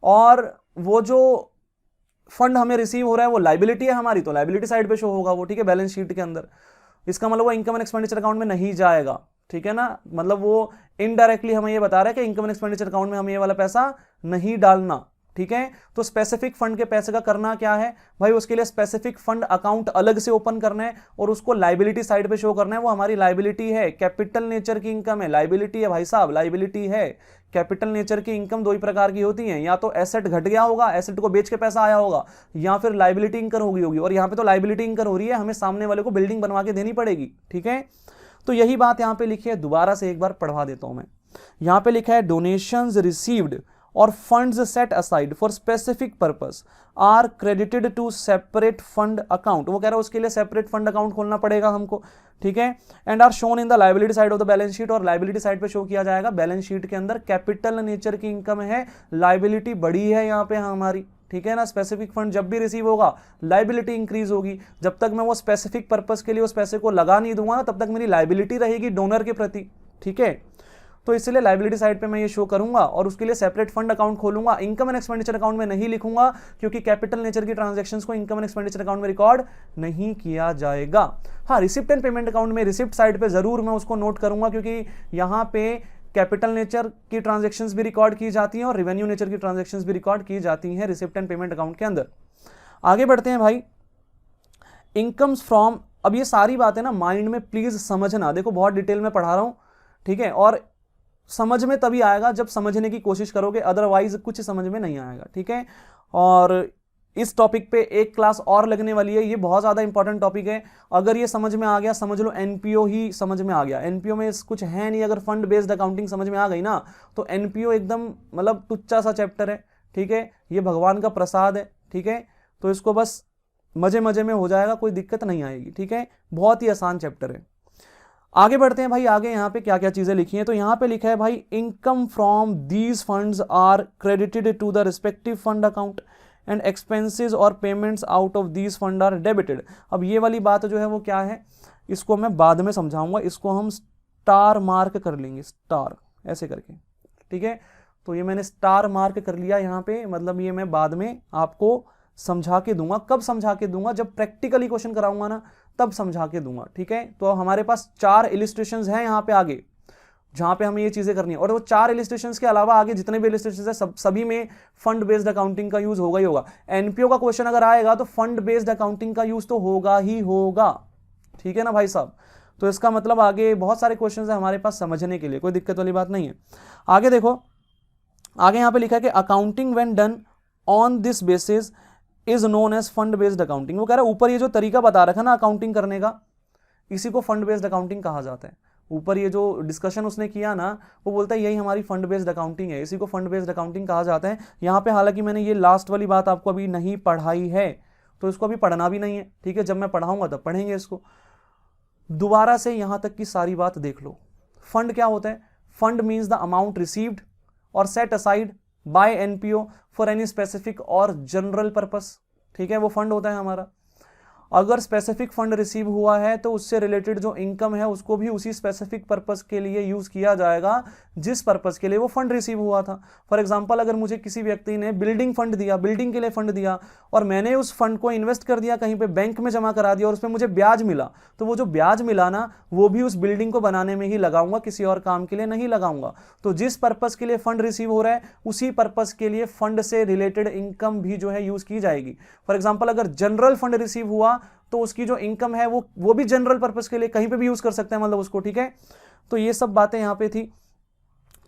और वो जो फंड हमें रिसीव हो रहा है वो लाइबिलिटी है हमारी, तो लाइबिलिटी साइड पे शो होगा वो, ठीक है, बैलेंस शीट के अंदर। इसका मतलब वो इनकम एंड एक्सपेंडिचर अकाउंट में नहीं जाएगा, ठीक है ना, मतलब वो इनडायरेक्टली हमें ये बता रहा है कि इनकम एंड एक्सपेंडिचर अकाउंट में हमें ये वाला पैसा नहीं डालना, ठीक है। तो स्पेसिफिक फंड के पैसे का करना क्या है भाई, उसके लिए स्पेसिफिक फंड अकाउंट अलग से ओपन करना है और उसको लाइबिलिटी साइड पे शो करना है। वो हमारी लाइबिलिटी है, कैपिटल नेचर की इनकम है, लाइबिलिटी है भाई साहब, लाइबिलिटी है। कैपिटल नेचर की इनकम दो ही प्रकार की होती है, या तो एसेट घट गया होगा, एसेट को बेच के पैसा आया होगा, या फिर लाइबिलिटी इनकम होगी। और यहाँ पे तो लाइबिलिटी इनकम हो रही है, हमें सामने वाले को बिल्डिंग बनवा के देनी पड़ेगी, ठीक है। तो यही बात यहाँ पे लिखी है, दोबारा से एक बार पढ़वा देता हूं मैं। यहाँ पे लिखा है डोनेशंस रिसीव्ड और funds set aside for specific purpose are credited to separate fund account. वो कह रहा है उसके लिए सेपरेट फंड अकाउंट खोलना पड़ेगा हमको, ठीक है। And are shown in the liability side of the balance sheet, और लाइबिलिटी साइड पे शो किया जाएगा। बैलेंस शीट के अंदर कैपिटल नेचर की इनकम है, लाइबिलिटी बड़ी है यहाँ पे हमारी, ठीक है ना। स्पेसिफिक फंड जब भी रिसीव होगा लाइबिलिटी इंक्रीज होगी। जब तक मैं वो स्पेसिफिक पर्पस के लिए उस पैसे को लगा नहीं दूंगा ना, तब तक मेरी लाइबिलिटी रहेगी डोनर के प्रति, ठीक है। तो इसलिए लाइबिलिटी साइड पे मैं ये शो करूंगा और उसके लिए सेपरेट फंड अकाउंट खोलूंगा। इनकम एंड एक्सपेंडिचर अकाउंट में नहीं लिखूंगा, क्योंकि कैपिटल नेचर की ट्रांजैक्शंस को इनकम एंड एक्सपेंडिचर अकाउंट में रिकॉर्ड नहीं किया जाएगा। हाँ, रिसिप्ट एंड पेमेंट अकाउंट में रिसिप्ट साइड पे जरूर मैं उसको नोट करूंगा, क्योंकि यहाँ पे कैपिटल नेचर की ट्रांजैक्शंस भी रिकॉर्ड की जाती हैं और रेवेन्यू नेचर की ट्रांजैक्शंस भी रिकॉर्ड की जाती हैं रिसिप्ट एंड पेमेंट अकाउंट के अंदर। आगे बढ़ते हैं भाई, इनकम्स फ्रॉम। अब ये सारी बातें ना माइंड में प्लीज समझना, देखो बहुत डिटेल में पढ़ा रहा हूं, ठीक है, और समझ में तभी आएगा जब समझने की कोशिश करोगे, अदरवाइज कुछ समझ में नहीं आएगा, ठीक है। और इस टॉपिक पे एक क्लास और लगने वाली है, ये बहुत ज्यादा इंपॉर्टेंट टॉपिक है। अगर ये समझ में आ गया, समझ लो एनपीओ ही समझ में आ गया। एनपीओ में कुछ है नहीं, अगर फंड बेस्ड अकाउंटिंग समझ में आ गई ना, तो एनपीओ एकदम मतलब टुच्चा सा चैप्टर है, ठीक है। ये भगवान का प्रसाद है, ठीक है। तो इसको बस मजे मजे में हो जाएगा, कोई दिक्कत नहीं आएगी, ठीक है। बहुत ही आसान चैप्टर है। आगे बढ़ते हैं भाई, आगे यहाँ पे क्या क्या चीजें लिखी हैं। तो यहाँ पे लिखा है भाई, income from these funds are credited to the respective fund account and expenses और payments out of these fund are debited. अब ये वाली बात जो है वो क्या है, इसको मैं बाद में समझाऊंगा, इसको हम स्टार मार्क कर लेंगे, स्टार ऐसे करके, ठीक है। तो ये मैंने स्टार मार्क कर लिया यहाँ पे, मतलब ये मैं बाद में आपको समझा के दूंगा। कब समझा के दूंगा, जब प्रैक्टिकली क्वेश्चन कराऊंगा ना, तब समझा के दूंगा, ठीक है। तो हमारे पास 4 इलिस्ट्रेशंस हैं यहाँ पे आगे, जहां पे हमें ये चीजें करनी है। और वो 4 इलिस्ट्रेशंस के अलावा आगे जितने भी इलिस्ट्रेशंस है सभी में फंड बेस्ड अकाउंटिंग का यूज होगा ही होगा। एनपीओ का क्वेश्चन अगर आएगा तो फंड बेस्ड अकाउंटिंग का यूज तो होगा ही होगा, ठीक है ना भाई साहब। तो इसका मतलब आगे बहुत सारे क्वेश्चन है हमारे पास समझने के लिए, कोई दिक्कत वाली बात नहीं है। आगे देखो, आगे यहाँ पे लिखा है कि accounting when done on this basis is known as fund based accounting. वो कह रहा है ऊपर ये जो तरीका बता रखा ना अकाउंटिंग करने का, इसी को फंड बेस्ड अकाउंटिंग कहा जाता है। ऊपर ये जो डिस्कशन उसने किया ना, वो बोलता है यही हमारी फंड बेस्ड अकाउंटिंग है, इसी को फंड बेस्ड अकाउंटिंग कहा जाता है। यहाँ पे हालांकि मैंने ये लास्ट वाली बात आपको अभी नहीं पढ़ाई है, तो इसको अभी पढ़ना भी नहीं है, ठीक है। जब मैं पढ़ाऊंगा तब पढ़ेंगे इसको। दोबारा से यहां तक की सारी बात देख लो। फंड क्या होता है? Fund means the amount received और set aside by NPO for any specific और जनरल पर्पस, ठीक है, वो फंड होता है हमारा। अगर स्पेसिफिक फंड रिसीव हुआ है तो उससे रिलेटेड जो इनकम है उसको भी उसी स्पेसिफिक पर्पस के लिए यूज किया जाएगा जिस पर्पस के लिए वो फंड रिसीव हुआ था। फॉर एग्जांपल, अगर मुझे किसी व्यक्ति ने बिल्डिंग फंड दिया, बिल्डिंग के लिए फंड दिया, और मैंने उस फंड को इन्वेस्ट कर दिया कहीं पे, बैंक में जमा करा दिया और उसमें मुझे ब्याज मिला, तो वो जो ब्याज मिला ना, वो भी उस बिल्डिंग को बनाने में ही लगाऊंगा, किसी और काम के लिए नहीं लगाऊंगा। तो जिस पर्पस के लिए फंड रिसीव हो रहा है उसी पर्पस के लिए फंड से रिलेटेड इनकम भी जो है यूज की जाएगी। फॉर एग्जाम्पल, अगर जनरल फंड रिसीव हुआ तो उसकी जो इनकम है वो भी जनरल पर्पस के लिए कहीं पे भी यूज कर सकते हैं, मतलब उसको, ठीक है। तो ये सब बातें यहां पे थी।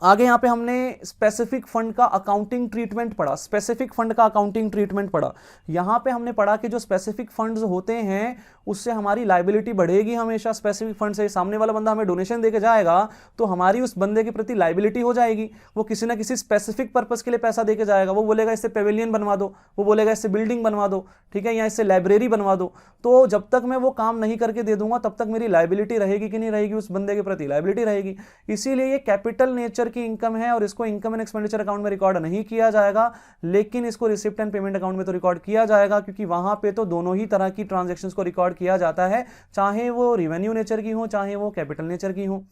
आगे यहाँ पे हमने स्पेसिफिक फंड का अकाउंटिंग ट्रीटमेंट पढ़ा, स्पेसिफिक फंड का अकाउंटिंग ट्रीटमेंट पढ़ा। यहाँ पे हमने पढ़ा कि जो स्पेसिफिक फंड्स होते हैं उससे हमारी लाइबिलिटी बढ़ेगी हमेशा। स्पेसिफिक फंड से सामने वाला बंदा हमें डोनेशन देके जाएगा तो हमारी उस बंदे के प्रति लाइबिलिटी हो जाएगी। वो किसी ना किसी स्पेसिफिक पर्पस के लिए पैसा देके जाएगा। वो बोलेगा इससे पेविलियन बनवा दो, वो बोलेगा इससे बिल्डिंग बनवा दो, ठीक है, या इससे लाइब्रेरी बनवा दो। तो जब तक मैं वो काम नहीं करके दे दूंगा तब तक मेरी लाइबिलिटी रहेगी कि नहीं रहेगी, उस बंदे के प्रति लाइबिलिटी रहेगी। इसीलिए ये कैपिटल नेचर की इनकम है और इसको इनकम एंड एक्सपेंडिचर अकाउंट में रिकॉर्ड नहीं किया जाएगा, लेकिन इसको रिसिप्ट एंड पेमेंट अकाउंट में तो रिकॉर्ड किया जाएगा, क्योंकि वहां पे तो दोनों ही तरह की ट्रांजैक्शंस को रिकॉर्ड किया जाता है, चाहे वो रिवेन्यू नेचर की हो चाहे वो कैपिटल नेचर की हो।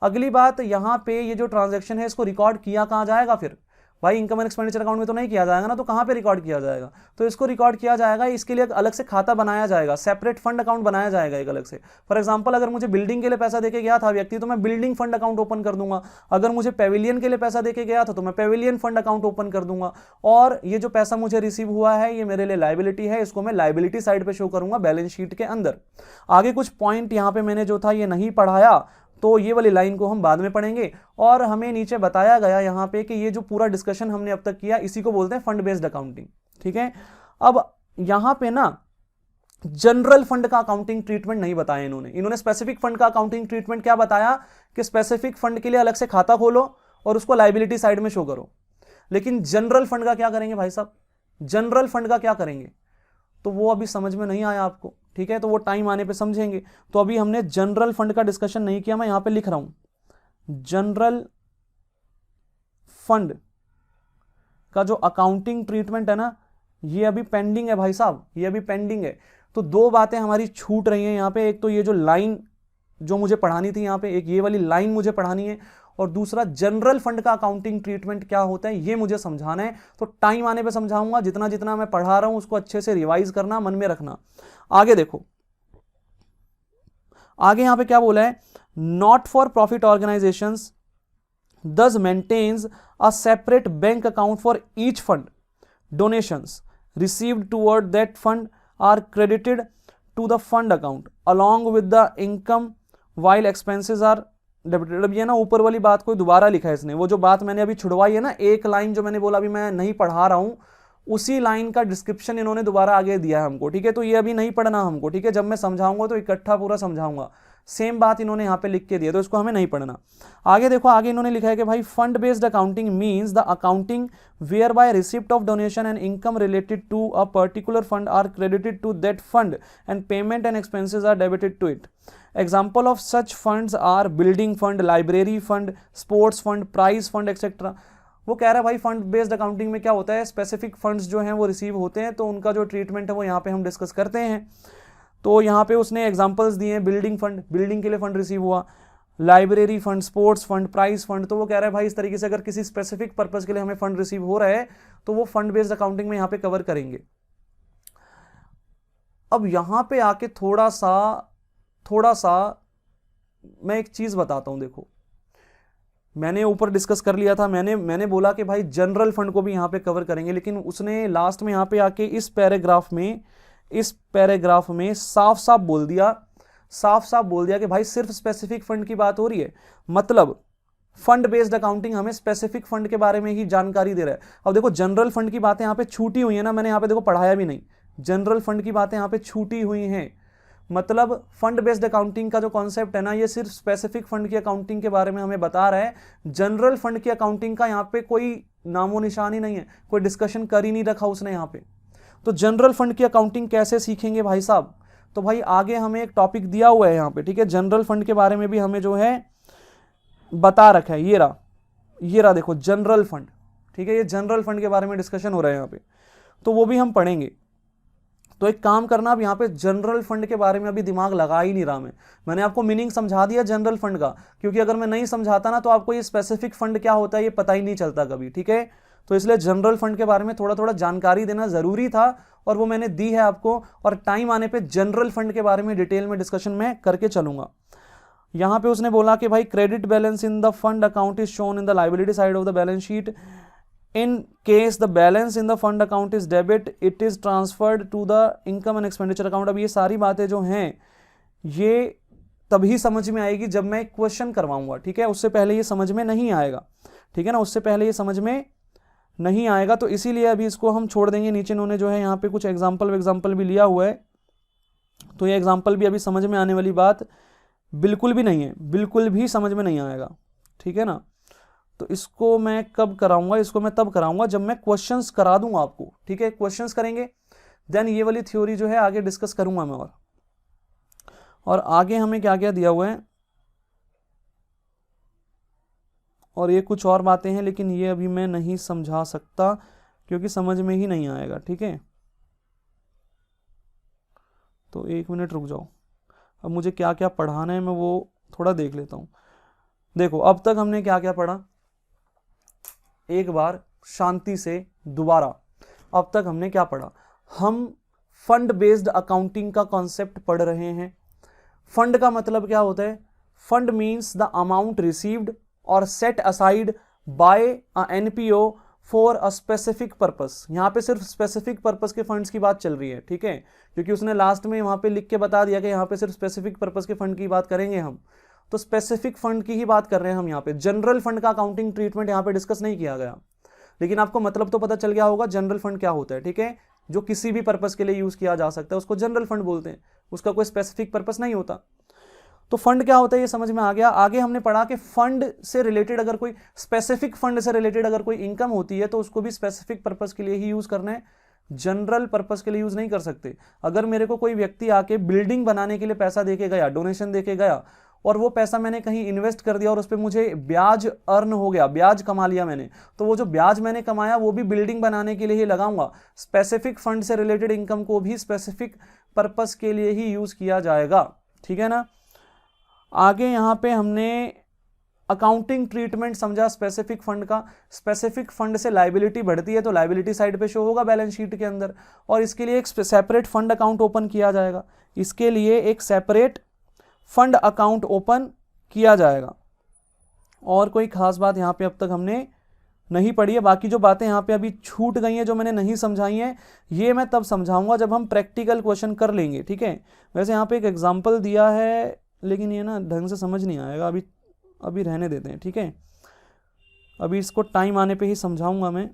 अगली बात, यहां पे ये जो ट्रांजैक्शन है इसको रिकॉर्ड किया कहां जाएगा फिर? भाई इनकम एंड एक्सपेंडिचर अकाउंट में तो नहीं किया जाएगा ना, तो कहां पे रिकॉर्ड किया जाएगा? तो इसको रिकॉर्ड किया जाएगा, इसके लिए अलग से खाता बनाया जाएगा, सेपरेट फंड अकाउंट बनाया जाएगा एक अलग से। फॉर एग्जांपल, अगर मुझे बिल्डिंग के लिए पैसा देके गया था व्यक्ति तो मैं बिल्डिंग फंड अकाउंट ओपन कर दूंगा। अगर मुझे पेविलियन के लिए पैसा देके गया था तो मैं पेविलियन फंड अकाउंट ओपन कर दूंगा। और ये जो पैसा मुझे रिसीव हुआ है ये मेरे लिए लाइबिलिटी है, इसको मैं लाइबिलिटी साइड पे शो करूंगा बैलेंस शीट के अंदर। आगे कुछ पॉइंट यहां पे मैंने जो था ये नहीं पढ़ाया, तो ये वाली लाइन को हम बाद में पढ़ेंगे। और हमें नीचे बताया गया यहाँ पे कि ये जो पूरा डिस्कशन हमने अब तक किया इसी को बोलते हैं फंड बेस्ड अकाउंटिंग, ठीक है। अब यहाँ पे ना जनरल फंड का अकाउंटिंग ट्रीटमेंट नहीं बताया इन्होंने स्पेसिफिक फंड का अकाउंटिंग ट्रीटमेंट क्या बताया कि स्पेसिफिक फंड के लिए अलग से खाता खोलो और उसको लाइबिलिटी साइड में शो करो। लेकिन जनरल फंड का क्या करेंगे भाई साहब? जनरल फंड का क्या करेंगे? तो वो अभी समझ में नहीं आया आपको, ठीक है, तो वो टाइम आने पे समझेंगे। तो अभी हमने जनरल फंड का डिस्कशन नहीं किया, मैं यहां पे लिख रहा हूं जनरल फंड का जो अकाउंटिंग ट्रीटमेंट है ना ये अभी पेंडिंग है भाई साहब, ये अभी पेंडिंग है। तो दो बातें हमारी छूट रही हैं यहाँ पे, एक तो ये जो लाइन जो मुझे पढ़ानी थी यहाँ पे, एक ये वाली लाइन मुझे पढ़ानी है, और दूसरा जनरल फंड का अकाउंटिंग ट्रीटमेंट क्या होता है ये मुझे समझाना है। तो टाइम आने पे समझाऊंगा, जितना जितना मैं पढ़ा रहा हूं उसको अच्छे से रिवाइज करना, मन में रखना। आगे देखो, आगे यहां पे क्या बोला है, not for profit organisations thus maintains a separate bank account for each fund. Donations received toward that fund are credited to the fund account along with the income while expenses are debited. अब ये ना ऊपर वाली बात कोई दोबारा लिखा है इसने, वो जो बात मैंने अभी छुड़वाई है ना, एक लाइन जो मैंने बोला अभी मैं नहीं पढ़ा रहा हूं उसी लाइन का डिस्क्रिप्शन इन्होंने दोबारा आगे दिया है हमको, ठीक है। तो ये अभी नहीं पढ़ना हमको, ठीक है, जब मैं समझाऊंगा तो इकट्ठा पूरा समझाऊंगा। सेम बात इन्होंने यहां पे लिख के दिया तो इसको हमें नहीं पढ़ना। आगे देखो, आगे इन्होंने लिखा है कि भाई fund based accounting means the accounting where by receipt of donation and income related to a particular fund are credited to that fund and payment and expenses are debited to it. Example of such funds are building fund, library fund, sports fund, prize fund etcetera. वो कह रहा है भाई fund based accounting में क्या होता है, specific funds जो हैं वो रिसीव होते हैं तो उनका जो ट्रीटमेंट है वो यहाँ पे हम डिस्कस करते हैं। तो यहाँ पे उसने एग्जांपल्स दिए हैं, बिल्डिंग फंड, बिल्डिंग के लिए फंड रिसीव हुआ, library fund, sports fund, prize fund. तो वो कह रहा है भाई इस तरीके से अगर किसी स्पेसिफिक पर्पस के लिए हमें फंड रिसीव हो रहा है तो वो फंड बेस्ड अकाउंटिंग में यहाँ पे कवर करेंगे। अब यहाँ पे आके थोड़ा सा मैं एक चीज बताता हूं। देखो, मैंने ऊपर डिस्कस कर लिया था, मैंने बोला कि भाई जनरल फंड को भी यहां पे कवर करेंगे, लेकिन उसने लास्ट में यहां पे आके इस पैराग्राफ में साफ साफ बोल दिया कि भाई सिर्फ स्पेसिफिक फंड की बात हो रही है, मतलब फंड बेस्ड अकाउंटिंग हमें स्पेसिफिक फंड के बारे में ही जानकारी दे रहा है। अब देखो जनरल फंड की बातें यहां पे छूटी हुई है ना, मैंने यहां पे देखो पढ़ाया भी नहीं, जनरल फंड की बातें यहां पे छूटी हुई हैं। मतलब फंड बेस्ड अकाउंटिंग का जो कॉन्सेप्ट है ना ये सिर्फ स्पेसिफिक फंड की अकाउंटिंग के बारे में हमें बता रहा है। जनरल फंड की अकाउंटिंग का यहाँ पे कोई नामो निशान ही नहीं है, कोई डिस्कशन कर ही नहीं रखा उसने यहाँ पे। तो जनरल फंड की अकाउंटिंग कैसे सीखेंगे भाई साहब? तो भाई आगे हमें एक टॉपिक दिया हुआ है यहाँ पे, ठीक है, जनरल फंड के बारे में भी हमें जो है बता रखा है। ये रहा देखो जनरल फंड, ठीक है, ये जनरल फंड के बारे में डिस्कशन हो रहा है यहाँ पे, तो वो भी हम पढ़ेंगे। तो एक काम करना, अब यहाँ पे जनरल फंड के बारे में अभी दिमाग लगा ही नहीं रहा मैंने आपको मीनिंग समझा दिया जनरल फंड का, क्योंकि अगर मैं नहीं समझाता ना तो आपको ये स्पेसिफिक फंड क्या होता है ये पता ही नहीं चलता कभी, ठीक है। तो इसलिए जनरल फंड के बारे में थोड़ा थोड़ा जानकारी देना जरूरी था और वो मैंने दी है आपको, और टाइम आने पर जनरल फंड के बारे में डिटेल में डिस्कशन में करके चलूंगा। यहाँ पे उसने बोला कि भाई credit balance in the fund account is shown in the liability side of the balance sheet. In case the balance in the fund account is debit, it is transferred to the income and expenditure account। अब ये सारी बातें जो हैं ये तभी समझ में आएगी जब मैं क्वेश्चन करवाऊंगा, ठीक है, उससे पहले ये समझ में नहीं आएगा, ठीक है ना, उससे पहले ये समझ में नहीं आएगा। तो इसीलिए अभी इसको हम छोड़ देंगे। नीचे इन्होंने जो है यहाँ पे कुछ एग्जाम्पल भी लिया हुआ है, तो ये एग्जाम्पल भी अभी समझ में आने वाली बात बिल्कुल भी नहीं है, बिल्कुल भी समझ में नहीं आएगा, ठीक है ना। तो इसको मैं कब कराऊंगा, इसको मैं तब कराऊंगा जब मैं क्वेश्चंस करा दूंगा आपको, ठीक है, क्वेश्चंस करेंगे देन ये वाली थ्योरी जो है आगे डिस्कस करूंगा मैं। और आगे हमें क्या क्या दिया हुआ है, और ये कुछ और बातें हैं लेकिन ये अभी मैं नहीं समझा सकता क्योंकि समझ में ही नहीं आएगा, ठीक है। तो 1 मिनट रुक जाओ, अब मुझे क्या क्या पढ़ाना है मैं वो थोड़ा देख लेता हूँ। देखो अब तक हमने क्या क्या पढ़ा, एक बार शांति से दोबारा, अब तक हमने क्या पढ़ा, हम फंड बेस्ड अकाउंटिंग का कॉन्सेप्ट पढ़ रहे हैं। फंड का मतलब क्या होता है, fund means the amount received और set aside by a NPO for a specific purpose. यहाँ पे सिर्फ स्पेसिफिक पर्पस के फंड्स की बात चल रही है, ठीक है, क्योंकि उसने लास्ट में वहां पे लिख के बता दिया कि यहाँ पे सिर्फ स्पेसिफिक पर्पस के फंड की बात करेंगे हम, तो स्पेसिफिक फंड की ही बात कर रहे हैं हम यहाँ पे। जनरल फंड का अकाउंटिंग ट्रीटमेंट यहाँ पे डिस्कस नहीं किया गया, लेकिन आपको मतलब तो पता चल गया होगा जनरल फंड क्या होता है, ठीक है, जो किसी भी पर्पस के लिए यूज किया जा सकता है उसको जनरल फंड बोलते हैं, उसका कोई स्पेसिफिक पर्पस नहीं होता। तो फंड क्या होता है ये समझ में आ गया। आगे हमने पढ़ा कि फंड से रिलेटेड अगर कोई स्पेसिफिक फंड से रिलेटेड अगर कोई इनकम होती है तो उसको भी स्पेसिफिक पर्पस के लिए ही यूज करना है, जनरल पर्पस के लिए यूज नहीं कर सकते। अगर मेरे को कोई व्यक्ति आके बिल्डिंग बनाने के लिए पैसा देके गया, डोनेशन देके गया, और वो पैसा मैंने कहीं इन्वेस्ट कर दिया और उस पर मुझे ब्याज अर्न हो गया, ब्याज कमा लिया मैंने, तो वो जो ब्याज मैंने कमाया वो भी बिल्डिंग बनाने के लिए ही लगाऊंगा। स्पेसिफिक फंड से रिलेटेड इनकम को भी स्पेसिफिक पर्पस के लिए ही यूज किया जाएगा, ठीक है ना। आगे यहाँ पे हमने अकाउंटिंग ट्रीटमेंट समझा स्पेसिफिक फंड का। स्पेसिफिक फंड से लायबिलिटी बढ़ती है तो लायबिलिटी साइड पे शो होगा बैलेंस शीट के अंदर, और इसके लिए एक सेपरेट फंड अकाउंट ओपन किया जाएगा, इसके लिए एक सेपरेट फंड अकाउंट ओपन किया जाएगा। और कोई खास बात यहाँ पे अब तक हमने नहीं पढ़ी है। बाकी जो बातें यहाँ पे अभी छूट गई हैं, जो मैंने नहीं समझाई हैं, ये मैं तब समझाऊंगा जब हम प्रैक्टिकल क्वेश्चन कर लेंगे, ठीक है। वैसे यहाँ पे एक एग्जाम्पल दिया है लेकिन ये ना ढंग से समझ नहीं आएगा, अभी रहने देते हैं, ठीक है, अभी इसको टाइम आने पे ही समझाऊंगा मैं।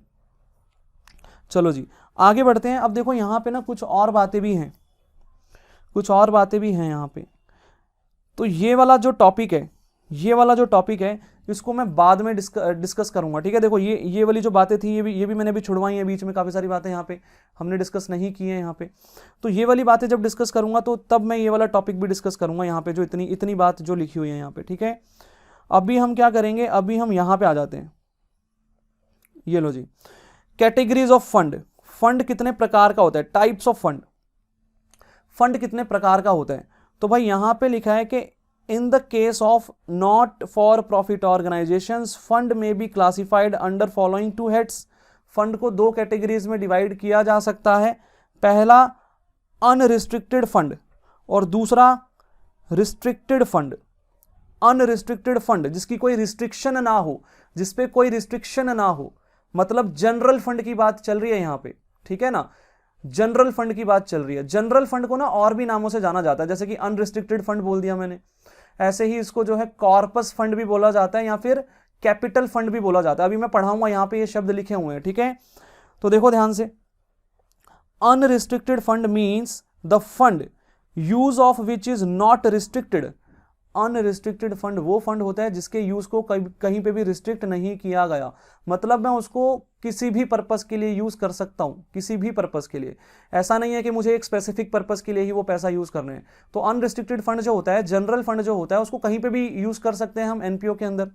चलो जी आगे बढ़ते हैं। अब देखो यहाँ पे ना कुछ और बातें भी हैं, कुछ और बातें भी हैं यहाँ पे। तो ये वाला जो टॉपिक है, ये वाला जो टॉपिक है इसको मैं बाद में डिस्कस करूंगा, ठीक है। देखो ये वाली जो बातें थी ये भी मैंने भी छुड़वाई हैं, बीच में काफ़ी सारी बातें यहाँ पे हमने डिस्कस नहीं की हैं यहाँ पे। तो ये वाली बातें जब डिस्कस करूंगा तो तब मैं ये वाला टॉपिक भी डिस्कस करूंगा यहाँ पे, जो इतनी बात जो लिखी हुई है यहाँ पे, ठीक है। अभी हम क्या करेंगे, अभी हम यहाँ पे आ जाते हैं। ये लो जी, कैटेगरीज ऑफ फंड। फंड कितने प्रकार का होता है, टाइप्स ऑफ फंड, फंड कितने प्रकार का होता है। तो भाई यहाँ पे लिखा है कि in the case of not for profit organisations fund may be classified under following two heads. Fund को 2 कैटेगरीज में डिवाइड किया जा सकता है, पहला अनरिस्ट्रिक्टेड फंड और दूसरा रिस्ट्रिक्टेड फंड। अनरिस्ट्रिक्टेड फंड जिसकी कोई रिस्ट्रिक्शन ना हो, जिसपे कोई रिस्ट्रिक्शन ना हो, मतलब जनरल फंड की बात चल रही है यहाँ पे, ठीक है ना, जनरल फंड की बात चल रही है। जनरल फंड को ना और भी नामों से जाना जाता है, जैसे कि अनरिस्ट्रिक्टेड फंड बोल दिया मैंने, ऐसे ही इसको जो है कॉर्पस फंड भी बोला जाता है या फिर कैपिटल फंड भी बोला जाता है। अभी मैं पढ़ाऊंगा, यहाँ पे ये शब्द लिखे हुए हैं, ठीक है। तो देखो ध्यान से, unrestricted fund means the fund use of which is not restricted. Unrestricted fund वो फंड होता है जिसके यूज को कहीं पे भी रिस्ट्रिक्ट नहीं किया गया, मतलब मैं उसको किसी भी पर्पस के लिए यूज कर सकता हूं, किसी भी पर्पस के लिए। ऐसा नहीं है कि मुझे एक स्पेसिफिक पर्पस के लिए ही वो पैसा यूज करना है। तो अनरिस्ट्रिक्टेड फंड जो होता है, जनरल फंड जो होता है, उसको कहीं पे भी यूज कर सकते हैं हम एनपीओ के अंदर।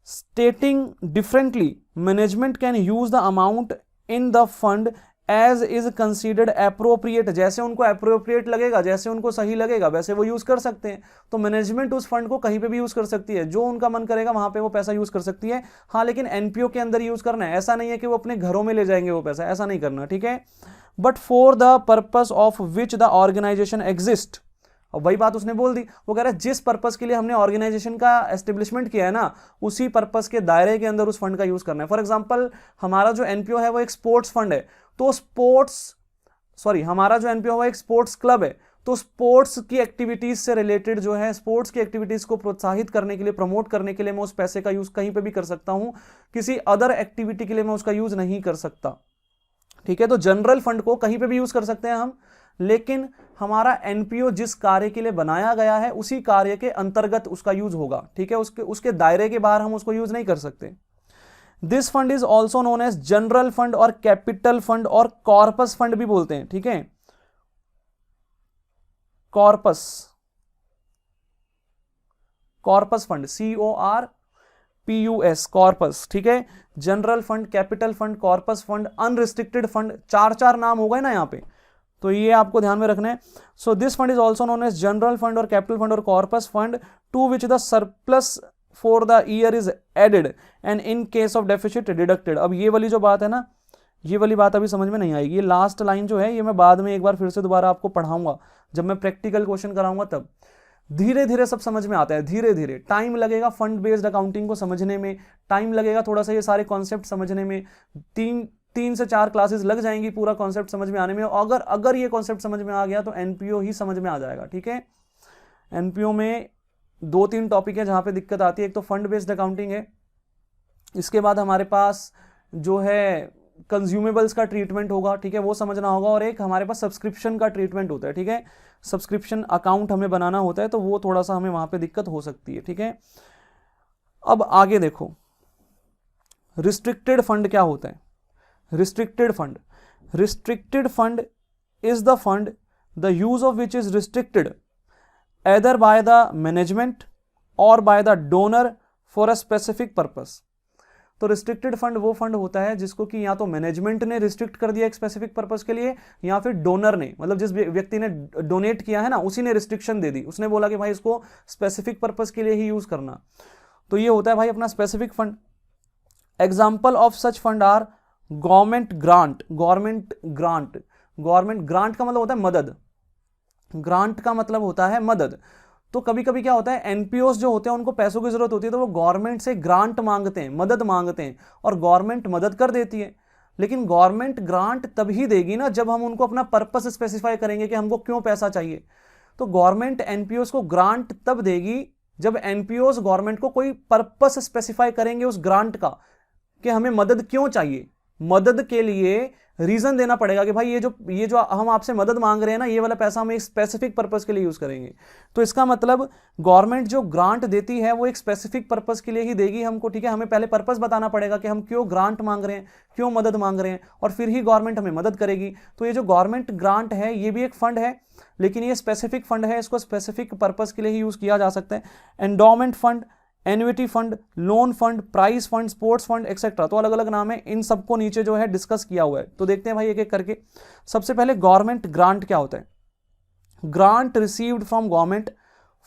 Stating differently, management can use the amount in the fund as is considered appropriate. जैसे उनको अप्रोप्रिएट लगेगा, जैसे उनको सही लगेगा वैसे वो यूज कर सकते हैं। तो मैनेजमेंट उस फंड को कहीं पे भी यूज कर सकती है, जो उनका मन करेगा वहां पे वो पैसा यूज कर सकती है। हाँ, लेकिन एनपीओ के अंदर यूज करना है, ऐसा नहीं है कि वो अपने घरों में ले जाएंगे वो पैसा, ऐसा नहीं करना, ठीक है। But for the purpose of which the organization exist, और वही बात उसने बोल दी, वो कह रहा है जिस पर्पस के लिए हमने ऑर्गेनाइजेशन का एस्टेब्लिशमेंट किया है ना, उसी पर्पस के दायरे के अंदर उस फंड का यूज करना है। फॉर एग्जांपल हमारा जो एनपीओ है वो एक स्पोर्ट्स फंड है, तो हमारा जो एनपीओ है एक स्पोर्ट्स क्लब है, तो स्पोर्ट्स की एक्टिविटीज से रिलेटेड जो है, स्पोर्ट्स की एक्टिविटीज को प्रोत्साहित करने के लिए, प्रमोट करने के लिए मैं उस पैसे का यूज कहीं पे भी कर सकता हूं, किसी अदर एक्टिविटी के लिए मैं उसका यूज नहीं कर सकता। ठीक है, तो जनरल फंड को कहीं पे भी यूज कर सकते हैं हम, लेकिन हमारा एनपीओ जिस कार्य के लिए बनाया गया है उसी कार्य के अंतर्गत उसका यूज होगा। ठीक है, उसके दायरे के बाहर हम उसको यूज नहीं कर सकते। This fund is also known as general fund और कैपिटल फंड और कॉर्पस फंड भी बोलते हैं। ठीक है, कॉर्पस फंड, CORPUS, कॉर्पस। ठीक है, general fund, capital fund, corpus fund, unrestricted fund, चार नाम हो गए ना यहाँ पे, तो ये आपको ध्यान में रखना है। So this fund is also known as general fund और कैपिटल फंड और corpus fund to which the surplus for the year is added and in case of deficit deducted. अब ये वाली जो बात है ना, ये वाली बात अभी समझ में नहीं आएगी। ये लास्ट लाइन जो है ये मैं बाद में एक बार फिर से दोबारा आपको पढ़ाऊंगा, जब मैं प्रैक्टिकल क्वेश्चन कराऊंगा तब। धीरे धीरे सब समझ में आता है, धीरे धीरे टाइम लगेगा फंड बेस्ड अकाउंटिंग को समझने में, टाइम लगेगा थोड़ा सा ये सारे कॉन्सेप्ट समझने में, तीन से 4 क्लासेस लग जाएंगी पूरा कॉन्सेप्ट समझ में आने में। अगर ये कॉन्सेप्ट समझ में आ गया तो एनपीओ ही समझ में आ जाएगा। ठीक है, एनपीओ में 2-3 टॉपिक है जहां पे दिक्कत आती है। एक तो फंड बेस्ड अकाउंटिंग है, इसके बाद हमारे पास जो है कंज्यूमेबल्स का ट्रीटमेंट होगा। ठीक है, वो समझना होगा, और एक हमारे पास सब्सक्रिप्शन का ट्रीटमेंट होता है। ठीक है, सब्सक्रिप्शन अकाउंट हमें बनाना होता है, तो वो थोड़ा सा हमें वहां पे दिक्कत हो सकती है। ठीक है, अब आगे देखो, रिस्ट्रिक्टेड फंड क्या होता है। Restricted fund is the fund the use of which is restricted either by the management or by the donor for a specific purpose। तो रिस्ट्रिक्टेड फंड वो फंड होता है जिसको कि या तो मैनेजमेंट ने रिस्ट्रिक्ट कर दिया एक स्पेसिफिक पर्पस के लिए, या फिर डोनर ने, मतलब जिस व्यक्ति ने डोनेट किया है ना उसी ने रिस्ट्रिक्शन दे दी, उसने बोला कि भाई इसको स्पेसिफिक पर्पस के लिए ही यूज करना। तो ये होता है भाई अपना specific fund. Example of such fund are government grant का मतलब होता है मदद, ग्रांट का मतलब होता है मदद। तो कभी कभी क्या होता है, एनपीओस जो होते हैं उनको पैसों की जरूरत होती है, तो वो गवर्नमेंट से ग्रांट मांगते हैं, मदद मांगते हैं, और गवर्नमेंट मदद कर देती है। लेकिन गवर्नमेंट ग्रांट तभी देगी ना जब हम उनको अपना पर्पस स्पेसिफाई करेंगे कि हमको क्यों पैसा चाहिए। तो गवर्नमेंट एनपीओस को ग्रांट तब देगी जब एनपीओस गवर्नमेंट को कोई पर्पस स्पेसिफाई करेंगे उस ग्रांट का, कि हमें मदद क्यों चाहिए। मदद के लिए रीजन देना पड़ेगा कि भाई ये जो हम आपसे मदद मांग रहे हैं ना, ये वाला पैसा हम एक स्पेसिफिक पर्पस के लिए यूज करेंगे। तो इसका मतलब गवर्नमेंट जो ग्रांट देती है वो एक स्पेसिफिक पर्पस के लिए ही देगी हमको। ठीक है, हमें पहले पर्पस बताना पड़ेगा कि हम क्यों ग्रांट मांग रहे हैं, क्यों मदद मांग रहे हैं, और फिर ही गवर्नमेंट हमें मदद करेगी। तो ये जो गवर्नमेंट ग्रांट है ये भी एक फंड है, लेकिन ये स्पेसिफिक फंड है, इसको स्पेसिफिक पर्पस के लिए ही यूज किया जा सकता है। Endowment fund, annuity fund, loan fund, prize fund, sports fund etcetera, तो अलग अलग नाम है। इन सबको नीचे जो है डिस्कस किया हुआ है, तो देखते हैं भाई एक एक करके। सबसे पहले गवर्नमेंट ग्रांट क्या होता है। Grant received from government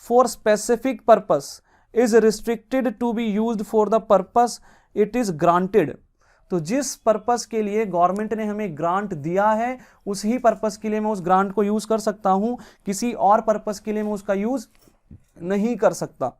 for specific purpose is restricted to be used for the purpose it is granted. तो जिस पर्पस के लिए गवर्नमेंट ने हमें ग्रांट दिया है उसी पर्पस के लिए मैं उस ग्रांट को यूज कर सकता हूं, किसी और पर्पस के लिए मैं उसका यूज नहीं कर सकता।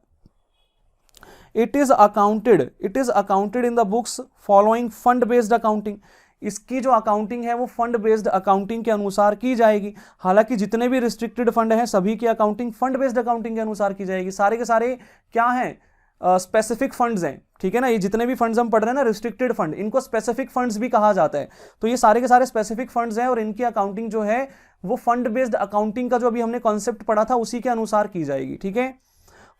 It is accounted in the books following fund based accounting। इसकी जो अकाउंटिंग है वो फंड बेस्ड अकाउंटिंग के अनुसार की जाएगी। हालांकि जितने भी रिस्ट्रिक्टेड फंड हैं सभी की अकाउंटिंग फंड बेस्ड अकाउंटिंग के अनुसार की जाएगी। सारे के सारे क्या हैं, स्पेसिफिक फंड्स हैं। ठीक है ना, ये जितने भी फंड्स हम पढ़ रहे हैं ना रिस्ट्रिक्टेड फंड, इनको स्पेसिफिक फंड्स भी कहा जाता है। तो ये सारे के सारे स्पेसिफिक फंड्स हैं और इनकी अकाउंटिंग जो है वो फंड बेस्ड अकाउंटिंग का जो अभी हमने कॉन्सेप्ट पढ़ा था उसी के अनुसार की जाएगी। ठीक है,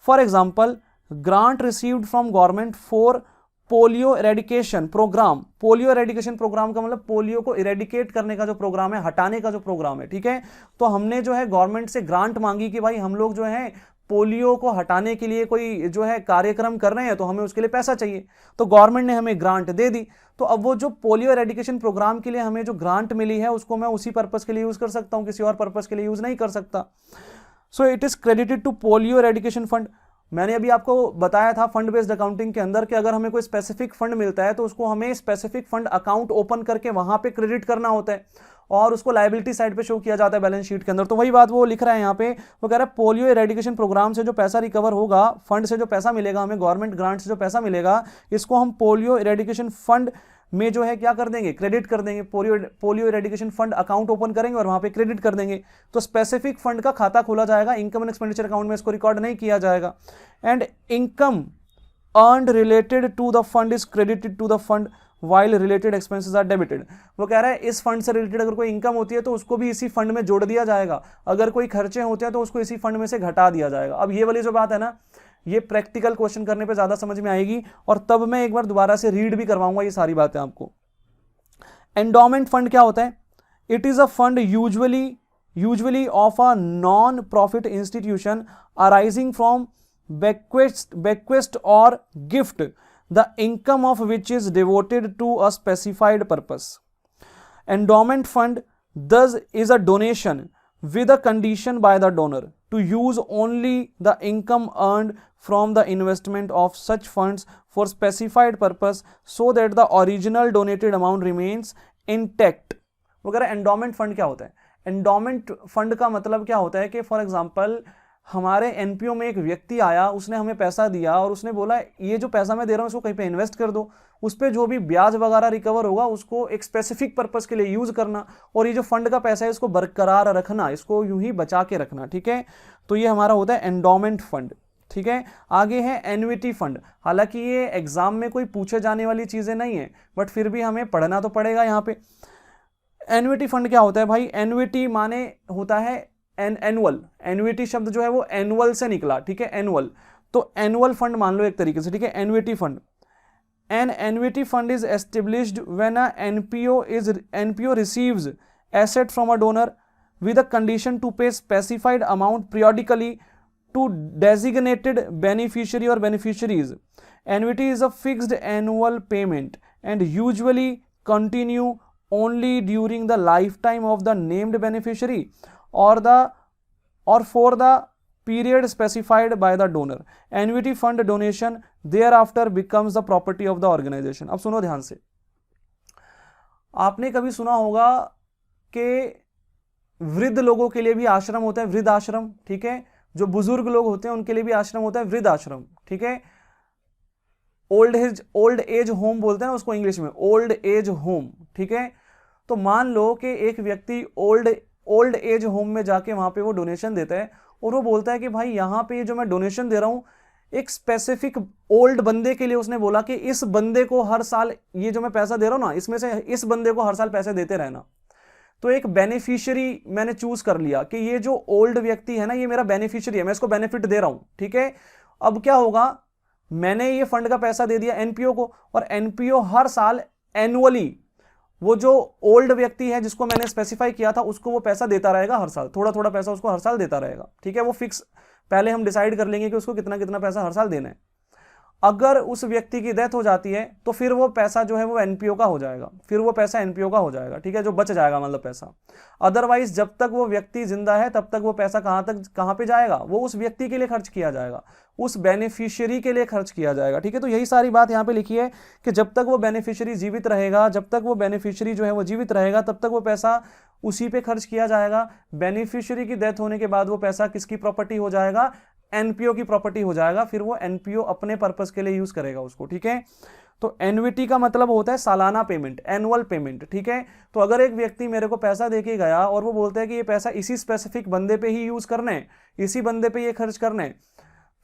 for example grant received from government for polio eradication programme. Polio eradication programme का मतलब पोलियो को इरेडिकेट करने का जो प्रोग्राम है, हटाने का जो प्रोग्राम है। ठीक है, तो हमने जो है गवर्नमेंट से ग्रांट मांगी कि भाई हम लोग जो है पोलियो को हटाने के लिए कोई जो है कार्यक्रम कर रहे हैं, तो हमें उसके लिए पैसा चाहिए। तो गवर्नमेंट ने हमें ग्रांट दे दी। तो अब वो जो पोलियो इरेडिकेशन प्रोग्राम के लिए हमें जो ग्रांट मिली है उसको मैं उसी पर्पस के लिए यूज कर सकता हूं, किसी और पर्पस के लिए यूज नहीं कर सकता। So it is credited to polio eradication fund. मैंने अभी आपको बताया था फंड बेस्ड अकाउंटिंग के अंदर कि अगर हमें कोई स्पेसिफिक फंड मिलता है तो उसको हमें स्पेसिफिक फंड अकाउंट ओपन करके वहां पे क्रेडिट करना होता है और उसको लायबिलिटी साइड पे शो किया जाता है बैलेंस शीट के अंदर। तो वही बात वो लिख रहा है यहाँ पे, वो कह रहा है पोलियो इरेडिकेशन प्रोग्राम से जो पैसा रिकवर होगा, फंड से जो पैसा मिलेगा हमें, गवर्नमेंट ग्रांट से जो पैसा मिलेगा, इसको हम पोलियो इरेडिकेशन फंड में जो है क्या कर देंगे, क्रेडिट कर देंगे, polio eradication fund account open करेंगे और वहां पे क्रेडिट कर देंगे। तो स्पेसिफिक फंड का खाता खोला जाएगा, इनकम एंड एक्सपेंडिचर अकाउंट में इसको रिकॉर्ड नहीं किया जाएगा। And income earned related to the fund is credited to the fund while related expenses are debited. वो कह रहा है इस फंड से रिलेटेड अगर कोई इनकम होती है तो उसको भी इसी फंड में जोड़ दिया जाएगा, अगर कोई खर्चे होते हैं तो उसको इसी फंड में से घटा दिया जाएगा। अब ये वाली जो बात है ना, ये प्रैक्टिकल क्वेश्चन करने पे ज्यादा समझ में आएगी, और तब मैं एक बार दोबारा से रीड भी करवाऊंगा ये सारी बातें आपको। एंडोमेंट फंड क्या होता है? It is a fund usually of a non profit institution arising from bequest or gift, the income of which is devoted to a specified purpose. Endowment fund thus is a donation with a condition by the donor to use only the income earned from the investment of such funds for specified purpose so that the original donated amount remains intact. वगैरह endowment fund क्या होता है? Endowment fund का मतलब क्या होता है कि फॉर एग्जांपल हमारे एनपीओ में एक व्यक्ति आया, उसने हमें पैसा दिया और उसने बोला ये जो पैसा मैं दे रहा हूँ इसको कहीं पे इन्वेस्ट कर दो, उस पर जो भी ब्याज वगैरह रिकवर होगा उसको एक स्पेसिफिक पर्पस के लिए यूज करना, और ये जो फंड का पैसा है इसको बरकरार रखना, इसको यूं ही बचा के रखना। ठीक है, तो ये हमारा होता है एंडोमेंट फंड। ठीक है, आगे है एन्युटी फंड। हालांकि ये एग्जाम में कोई पूछे जाने वाली चीजें नहीं है, बट फिर भी हमें पढ़ना तो पड़ेगा यहाँ पे। एन्युटी फंड क्या होता है भाई? एन्युटी माने होता है एनुअल, एन्युटी शब्द जो है वो एनुअल से निकला। ठीक है, एनुअल, तो एनुअल फंड मान लो एक तरीके से। ठीक है, annuity fund, an annuity fund is established when a NPO receives asset from a donor with a condition to pay specified amount periodically to designated beneficiary or beneficiaries. Annuity is a fixed annual payment and usually continue only during the lifetime of the named beneficiary or for the period specified by the donor. Annuity fund donation thereafter becomes the property of the organization. अब सुनो ध्यान से, आपने कभी सुना होगा कि वृद्ध लोगों के लिए भी आश्रम होता है, वृद्ध आश्रम। ठीक है, जो बुजुर्ग लोग होते हैं उनके लिए भी आश्रम होता है, वृद्ध आश्रम। ठीक है, ओल्ड एज होम बोलते हैं ना उसको इंग्लिश में, ओल्ड एज होम। ठीक है, तो मान लो कि एक व्यक्ति ओल्ड एज होम में जाके वहां पे वो डोनेशन देता है और वो बोलता है कि भाई यहाँ पे जो मैं डोनेशन दे रहा हूँ एक स्पेसिफिक ओल्ड बंदे के लिए, उसने बोला कि इस बंदे को हर साल ये जो मैं पैसा दे रहा हूँ ना, इसमें से इस बंदे को हर साल पैसे देते रहना। तो एक बेनिफिशियरी मैंने चूज कर लिया कि ये जो ओल्ड व्यक्ति है ना ये मेरा बेनिफिशियरी है, मैं इसको बेनिफिट दे रहा हूं। ठीक है, अब क्या होगा, मैंने ये फंड का पैसा दे दिया एनपीओ को, और एनपीओ हर साल एनुअली वो जो ओल्ड व्यक्ति है जिसको मैंने स्पेसिफाई किया था उसको वो पैसा देता रहेगा हर साल, थोड़ा थोड़ा पैसा उसको हर साल देता रहेगा। ठीक है, वो फिक्स पहले हम डिसाइड कर लेंगे कि उसको कितना कितना पैसा हर साल देना है। अगर उस व्यक्ति की डेथ हो जाती है तो फिर वो पैसा जो है वो एनपीओ का हो जाएगा, फिर वो पैसा एनपीओ का हो जाएगा। ठीक है, जो बच जाएगा मतलब पैसा। अदरवाइज जब तक वो व्यक्ति जिंदा है तब तक वो पैसा कहां पे जाएगा, वो उस व्यक्ति के लिए खर्च किया जाएगा, उस बेनिफिशियरी के लिए खर्च किया जाएगा। ठीक है, तो यही सारी बात यहाँ पे लिखी है कि जब तक वो बेनिफिशियरी जीवित रहेगा, जब तक वो बेनिफिशियरी जो है वो जीवित रहेगा तब तक वो पैसा उसी पे खर्च किया जाएगा। बेनिफिशियरी की डेथ होने के बाद वो पैसा किसकी प्रॉपर्टी हो जाएगा? एनपीओ की प्रॉपर्टी हो जाएगा, फिर वो एनपीओ अपने पर्पस के लिए यूज करेगा उसको। ठीक है, तो एन्युटी का मतलब होता है सालाना पेमेंट, एनुअल पेमेंट। ठीक है, तो अगर एक व्यक्ति मेरे को पैसा देके गया और वो बोलता है कि ये पैसा इसी स्पेसिफिक बंदे पे ही यूज करना है, इसी बंदे पे ये खर्च करना है,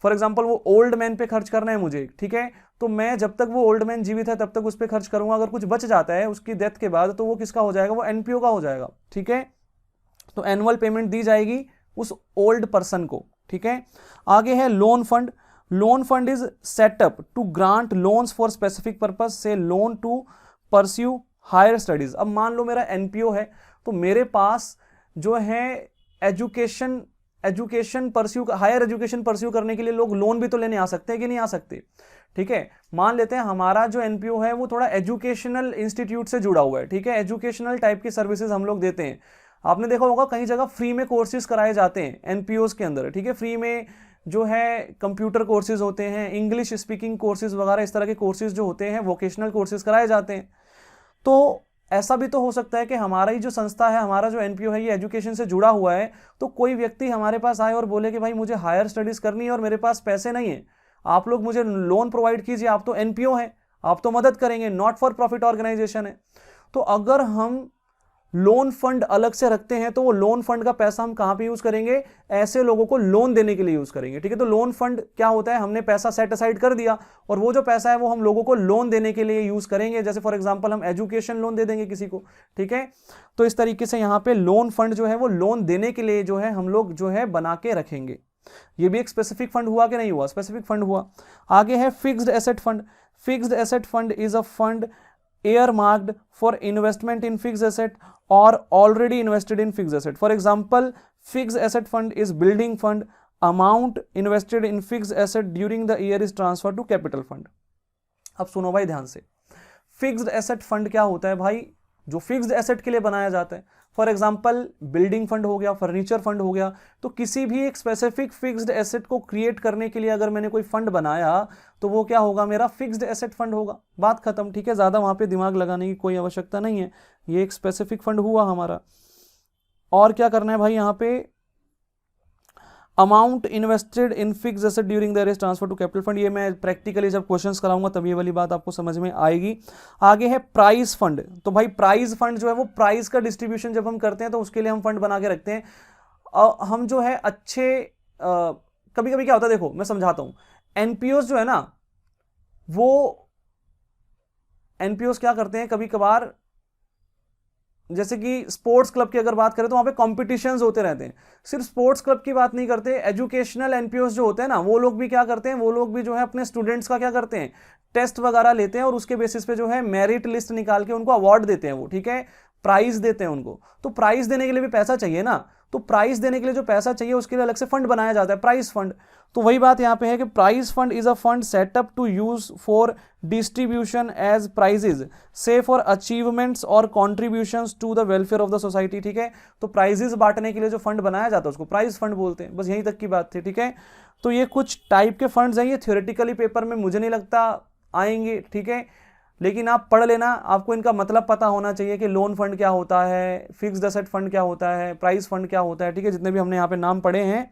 फॉर एग्जाम्पल वो ओल्ड मैन पे खर्च करना है मुझे। ठीक है, तो मैं जब तक वो ओल्ड मैन जीवित है तब तक उस पर खर्च करूंगा, अगर कुछ बच जाता है उसकी डेथ के बाद तो वो किसका हो जाएगा? वो एनपीओ का हो जाएगा। ठीक है, तो एनुअल पेमेंट दी जाएगी उस ओल्ड पर्सन को। ठीक है, आगे है loan fund. Loan fund is set up to grant loans for specific purpose, say loan to pursue higher studies. अब मान लो मेरा एनपीओ है तो मेरे पास जो है education pursue, higher education pursue करने के लिए लोग लोन भी तो लेने आ सकते हैं कि नहीं आ सकते? ठीक है, मान लेते हैं हमारा जो एनपीओ है वो थोड़ा एजुकेशनल इंस्टीट्यूट से जुड़ा हुआ है। ठीक है, एजुकेशनल टाइप की सर्विसेज हम लोग देते हैं। आपने देखा होगा कई जगह फ्री में कोर्सेज कराए जाते हैं एनपीओज के अंदर। ठीक है, फ्री में जो है कंप्यूटर कोर्सेज होते हैं, इंग्लिश स्पीकिंग कोर्सेज वगैरह, इस तरह के कोर्सेज जो होते हैं वोकेशनल कोर्सेज कराए जाते हैं। तो ऐसा भी तो हो सकता है कि हमारा ही जो संस्था है, हमारा जो एनपीओ है ये एजुकेशन से जुड़ा हुआ है, तो कोई व्यक्ति हमारे पास आए और बोले कि भाई मुझे हायर स्टडीज करनी है और मेरे पास पैसे नहीं है, आप लोग मुझे लोन प्रोवाइड कीजिए, आप तो एनपीओ हैं, आप तो मदद करेंगे, नॉट फॉर प्रॉफिट ऑर्गेनाइजेशन है। तो अगर हम लोन फंड अलग से रखते हैं तो वो लोन फंड का पैसा हम कहां पे यूज करेंगे, ऐसे लोगों को लोन देने के लिए यूज करेंगे, ठीक है। तो लोन फंड क्या होता है, हमने पैसा सेट असाइड कर दिया और वो जो पैसा है वो हम लोगों को लोन देने के लिए यूज करेंगे, जैसे फॉर एग्जांपल हम एजुकेशन लोन दे देंगे किसी को, ठीक है। तो इस तरीके से यहां पे लोन फंड जो है वो लोन देने के लिए जो है हम लोग जो है बना के रखेंगे। ये भी एक स्पेसिफिक फंड हुआ कि नहीं हुआ, स्पेसिफिक फंड हुआ। आगे है fixed asset fund. Fixed asset fund is a fund earmarked for investment in fixed asset or already invested in fixed asset. For example, fixed asset fund is building fund. Amount invested in fixed asset during the year is transferred to capital fund. अब सुनो भाई ध्यान से, fixed asset fund क्या होता है भाई, जो फिक्स्ड एसेट के लिए बनाया जाता है। फॉर एग्जांपल बिल्डिंग फंड हो गया, फर्नीचर फंड हो गया। तो किसी भी एक स्पेसिफिक फिक्स्ड एसेट को क्रिएट करने के लिए अगर मैंने कोई फंड बनाया तो वो क्या होगा, मेरा फिक्स्ड एसेट फंड होगा। बात खत्म, ठीक है। ज्यादा वहां पे दिमाग लगाने की कोई आवश्यकता नहीं है, ये एक स्पेसिफिक फंड हुआ हमारा। और क्या करना है भाई, यहां पे amount invested in fixed asset during the year is transfer to capital fund. ये मैं प्रैक्टिकली जब क्वेश्चंस कराऊंगा तब ये वाली बात आपको समझ में आएगी। आगे है प्राइज फंड। तो भाई प्राइज फंड जो है वो प्राइज का डिस्ट्रीब्यूशन जब हम करते हैं तो उसके लिए हम फंड बना के रखते हैं। हम जो है अच्छे कभी कभी क्या होता है, देखो मैं समझाता हूं। एनपीओस जो है ना, वो एनपीओस क्या करते हैं कभी कभार, जैसे कि स्पोर्ट्स क्लब की अगर बात करें तो वहां पे कॉम्पिटिशन्स होते रहते हैं। सिर्फ स्पोर्ट्स क्लब की बात नहीं करते, एजुकेशनल एनपीओस जो होते हैं ना, वो लोग भी क्या करते हैं, वो लोग भी जो है अपने स्टूडेंट्स का क्या करते हैं, टेस्ट वगैरह लेते हैं और उसके बेसिस पे जो है मेरिट लिस्ट निकाल के उनको अवार्ड देते हैं वो, ठीक है, प्राइज देते हैं उनको। तो प्राइज देने के लिए भी पैसा चाहिए ना, तो प्राइज देने के लिए जो पैसा चाहिए उसके लिए अलग से फंड बनाया जाता है, प्राइज फंड। तो वही बात यहां पे है कि prize fund is a fund set up to use for distribution as prizes, से फॉर अचीवमेंट्स और contributions to the welfare of the society, ठीक है। तो प्राइजेस बांटने के लिए जो फंड बनाया जाता है उसको प्राइज फंड बोलते हैं। बस यहीं तक की बात थी, ठीक है। तो ये कुछ टाइप के फंड्स हैं, ये थ्योरेटिकली पेपर में मुझे नहीं लगता आएंगे, ठीक है, लेकिन आप पढ़ लेना, आपको इनका मतलब पता होना चाहिए कि लोन फंड क्या होता है, फिक्स्ड एसेट फंड क्या होता है, प्राइस फंड क्या होता है, ठीक है। जितने भी हमने यहाँ पे नाम पढ़े हैं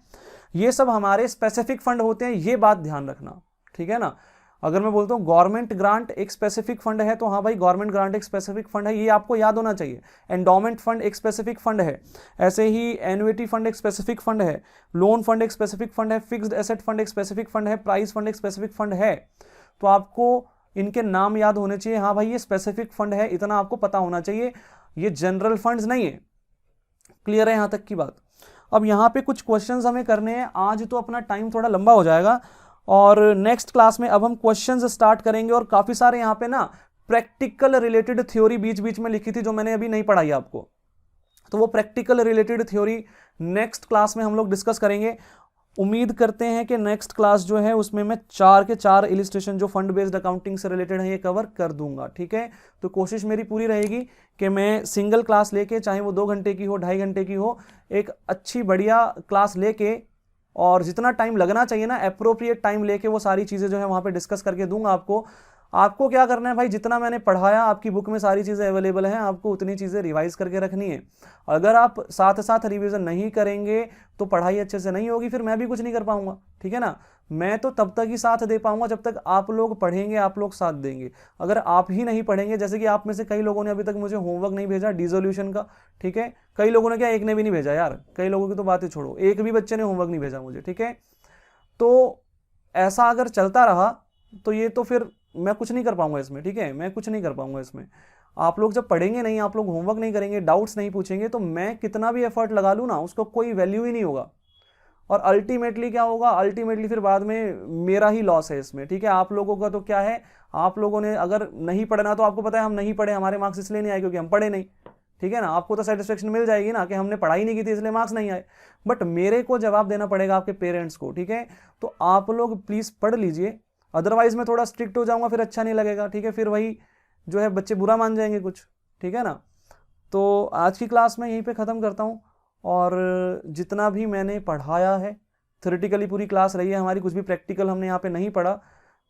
ये सब हमारे स्पेसिफिक फंड होते हैं, ये बात ध्यान रखना, ठीक है ना। अगर मैं बोलता हूँ गवर्नमेंट ग्रांट एक स्पेसिफिक फंड है तो हाँ भाई गवर्नमेंट ग्रांट एक स्पेसिफिक फंड है, ये आपको याद होना चाहिए। एंडोमेंट फंड एक स्पेसिफिक फंड है, ऐसे ही एन्युटी फंड एक स्पेसिफिक फंड है, लोन फंड एक स्पेसिफिक फंड है, फिक्स्ड एसेट फंड एक स्पेसिफिक फंड है, प्राइस फंड एक स्पेसिफिक फंड है। तो आपको इनके नाम याद होने चाहिए, हाँ भाई ये स्पेसिफिक फंड है, इतना आपको पता होना चाहिए, ये जनरल फंड्स नहीं है। क्लियर है यहां तक की बात। अब यहां पे कुछ क्वेश्चंस हमें करने हैं, आज तो अपना टाइम थोड़ा लंबा हो जाएगा और नेक्स्ट क्लास में अब हम क्वेश्चंस स्टार्ट करेंगे। और काफी सारे यहां पे ना प्रैक्टिकल रिलेटेड थ्योरी बीच बीच में लिखी थी जो मैंने अभी नहीं पढ़ाई आपको, तो वो practical related theory next class में हम लोग डिस्कस करेंगे। उम्मीद करते हैं कि नेक्स्ट क्लास जो है उसमें मैं 4 के 4 इलिस्ट्रेशन जो फंड बेस्ड अकाउंटिंग से रिलेटेड है ये कवर कर दूंगा, ठीक है। तो कोशिश मेरी पूरी रहेगी कि मैं सिंगल क्लास लेके, चाहे वो 2 घंटे की हो 2.5 घंटे की हो, एक अच्छी बढ़िया क्लास लेके और जितना टाइम लगना चाहिए ना एप्रोप्रिएट टाइम लेके वो सारी चीज़ें जो है वहाँ पे डिस्कस करके दूंगा आपको। आपको क्या करना है भाई, जितना मैंने पढ़ाया आपकी बुक में सारी चीज़ें अवेलेबल हैं, आपको उतनी चीज़ें रिवाइज करके रखनी है। अगर आप साथ साथ रिवीजन नहीं करेंगे तो पढ़ाई अच्छे से नहीं होगी, फिर मैं भी कुछ नहीं कर पाऊंगा, ठीक है ना। मैं तो तब तक ही साथ दे पाऊंगा जब तक आप लोग पढ़ेंगे, आप लोग साथ देंगे। अगर आप ही नहीं पढ़ेंगे, जैसे कि आप में से कई लोगों ने अभी तक मुझे होमवर्क नहीं भेजा डिसोल्यूशन का, ठीक है, कई लोगों ने क्या, एक ने भी नहीं भेजा यार, कई लोगों की तो बातें छोड़ो, एक भी बच्चे ने होमवर्क नहीं भेजा मुझे, ठीक है। तो ऐसा अगर चलता रहा तो ये तो फिर मैं कुछ नहीं कर पाऊंगा इसमें, ठीक है, मैं कुछ नहीं कर पाऊंगा इसमें। आप लोग जब पढ़ेंगे नहीं, आप लोग होमवर्क नहीं करेंगे, डाउट्स नहीं पूछेंगे, तो मैं कितना भी एफर्ट लगा लूँ ना उसको कोई वैल्यू ही नहीं होगा। और अल्टीमेटली क्या होगा, अल्टीमेटली फिर बाद में मेरा ही लॉस है इसमें, ठीक है। आप लोगों का तो क्या है, आप लोगों ने अगर नहीं पढ़ना तो आपको पता है हम नहीं पढ़े, हमारे मार्क्स इसलिए नहीं आए क्योंकि हम पढ़े नहीं, ठीक है ना। आपको तो सेटिस्फेक्शन मिल जाएगी ना कि हमने पढ़ाई नहीं की थी इसलिए मार्क्स नहीं आए, बट मेरे को जवाब देना पड़ेगा आपके पेरेंट्स को, ठीक है। तो आप लोग प्लीज़ पढ़ लीजिए, अदरवाइज मैं थोड़ा स्ट्रिक्ट हो जाऊंगा, फिर अच्छा नहीं लगेगा, ठीक है, फिर वही जो है बच्चे बुरा मान जाएंगे कुछ, ठीक है ना। तो आज की क्लास में यहीं पे ख़त्म करता हूँ और जितना भी मैंने पढ़ाया है थ्योरेटिकली पूरी क्लास रही है हमारी, कुछ भी प्रैक्टिकल हमने यहाँ पे नहीं पढ़ा,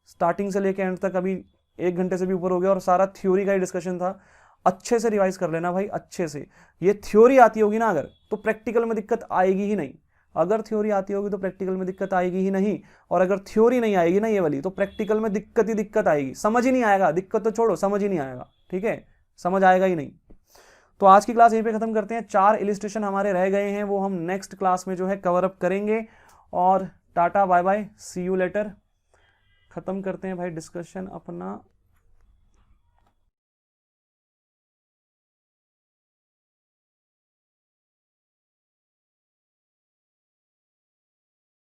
स्टार्टिंग से लेके एंड तक अभी 1 घंटे से भी ऊपर हो गया और सारा थ्योरी का ही डिस्कशन था। अच्छे से रिवाइज कर लेना भाई, अच्छे से। ये थ्योरी आती होगी ना अगर, तो प्रैक्टिकल में दिक्कत आएगी ही नहीं, अगर थ्योरी आती होगी तो प्रैक्टिकल में दिक्कत आएगी ही नहीं, और अगर थ्योरी नहीं आएगी ना ये वाली, तो प्रैक्टिकल में दिक्कत ही दिक्कत आएगी, समझ ही नहीं आएगा, दिक्कत तो छोड़ो समझ ही नहीं आएगा, ठीक है, समझ आएगा ही नहीं। तो आज की क्लास यहीं पे खत्म करते हैं, 4 इलिस्ट्रेशन हमारे रह गए हैं, वो हम नेक्स्ट क्लास में जो है कवर अप करेंगे। और tata bye bye, see you later. खत्म करते हैं भाई डिस्कशन अपना।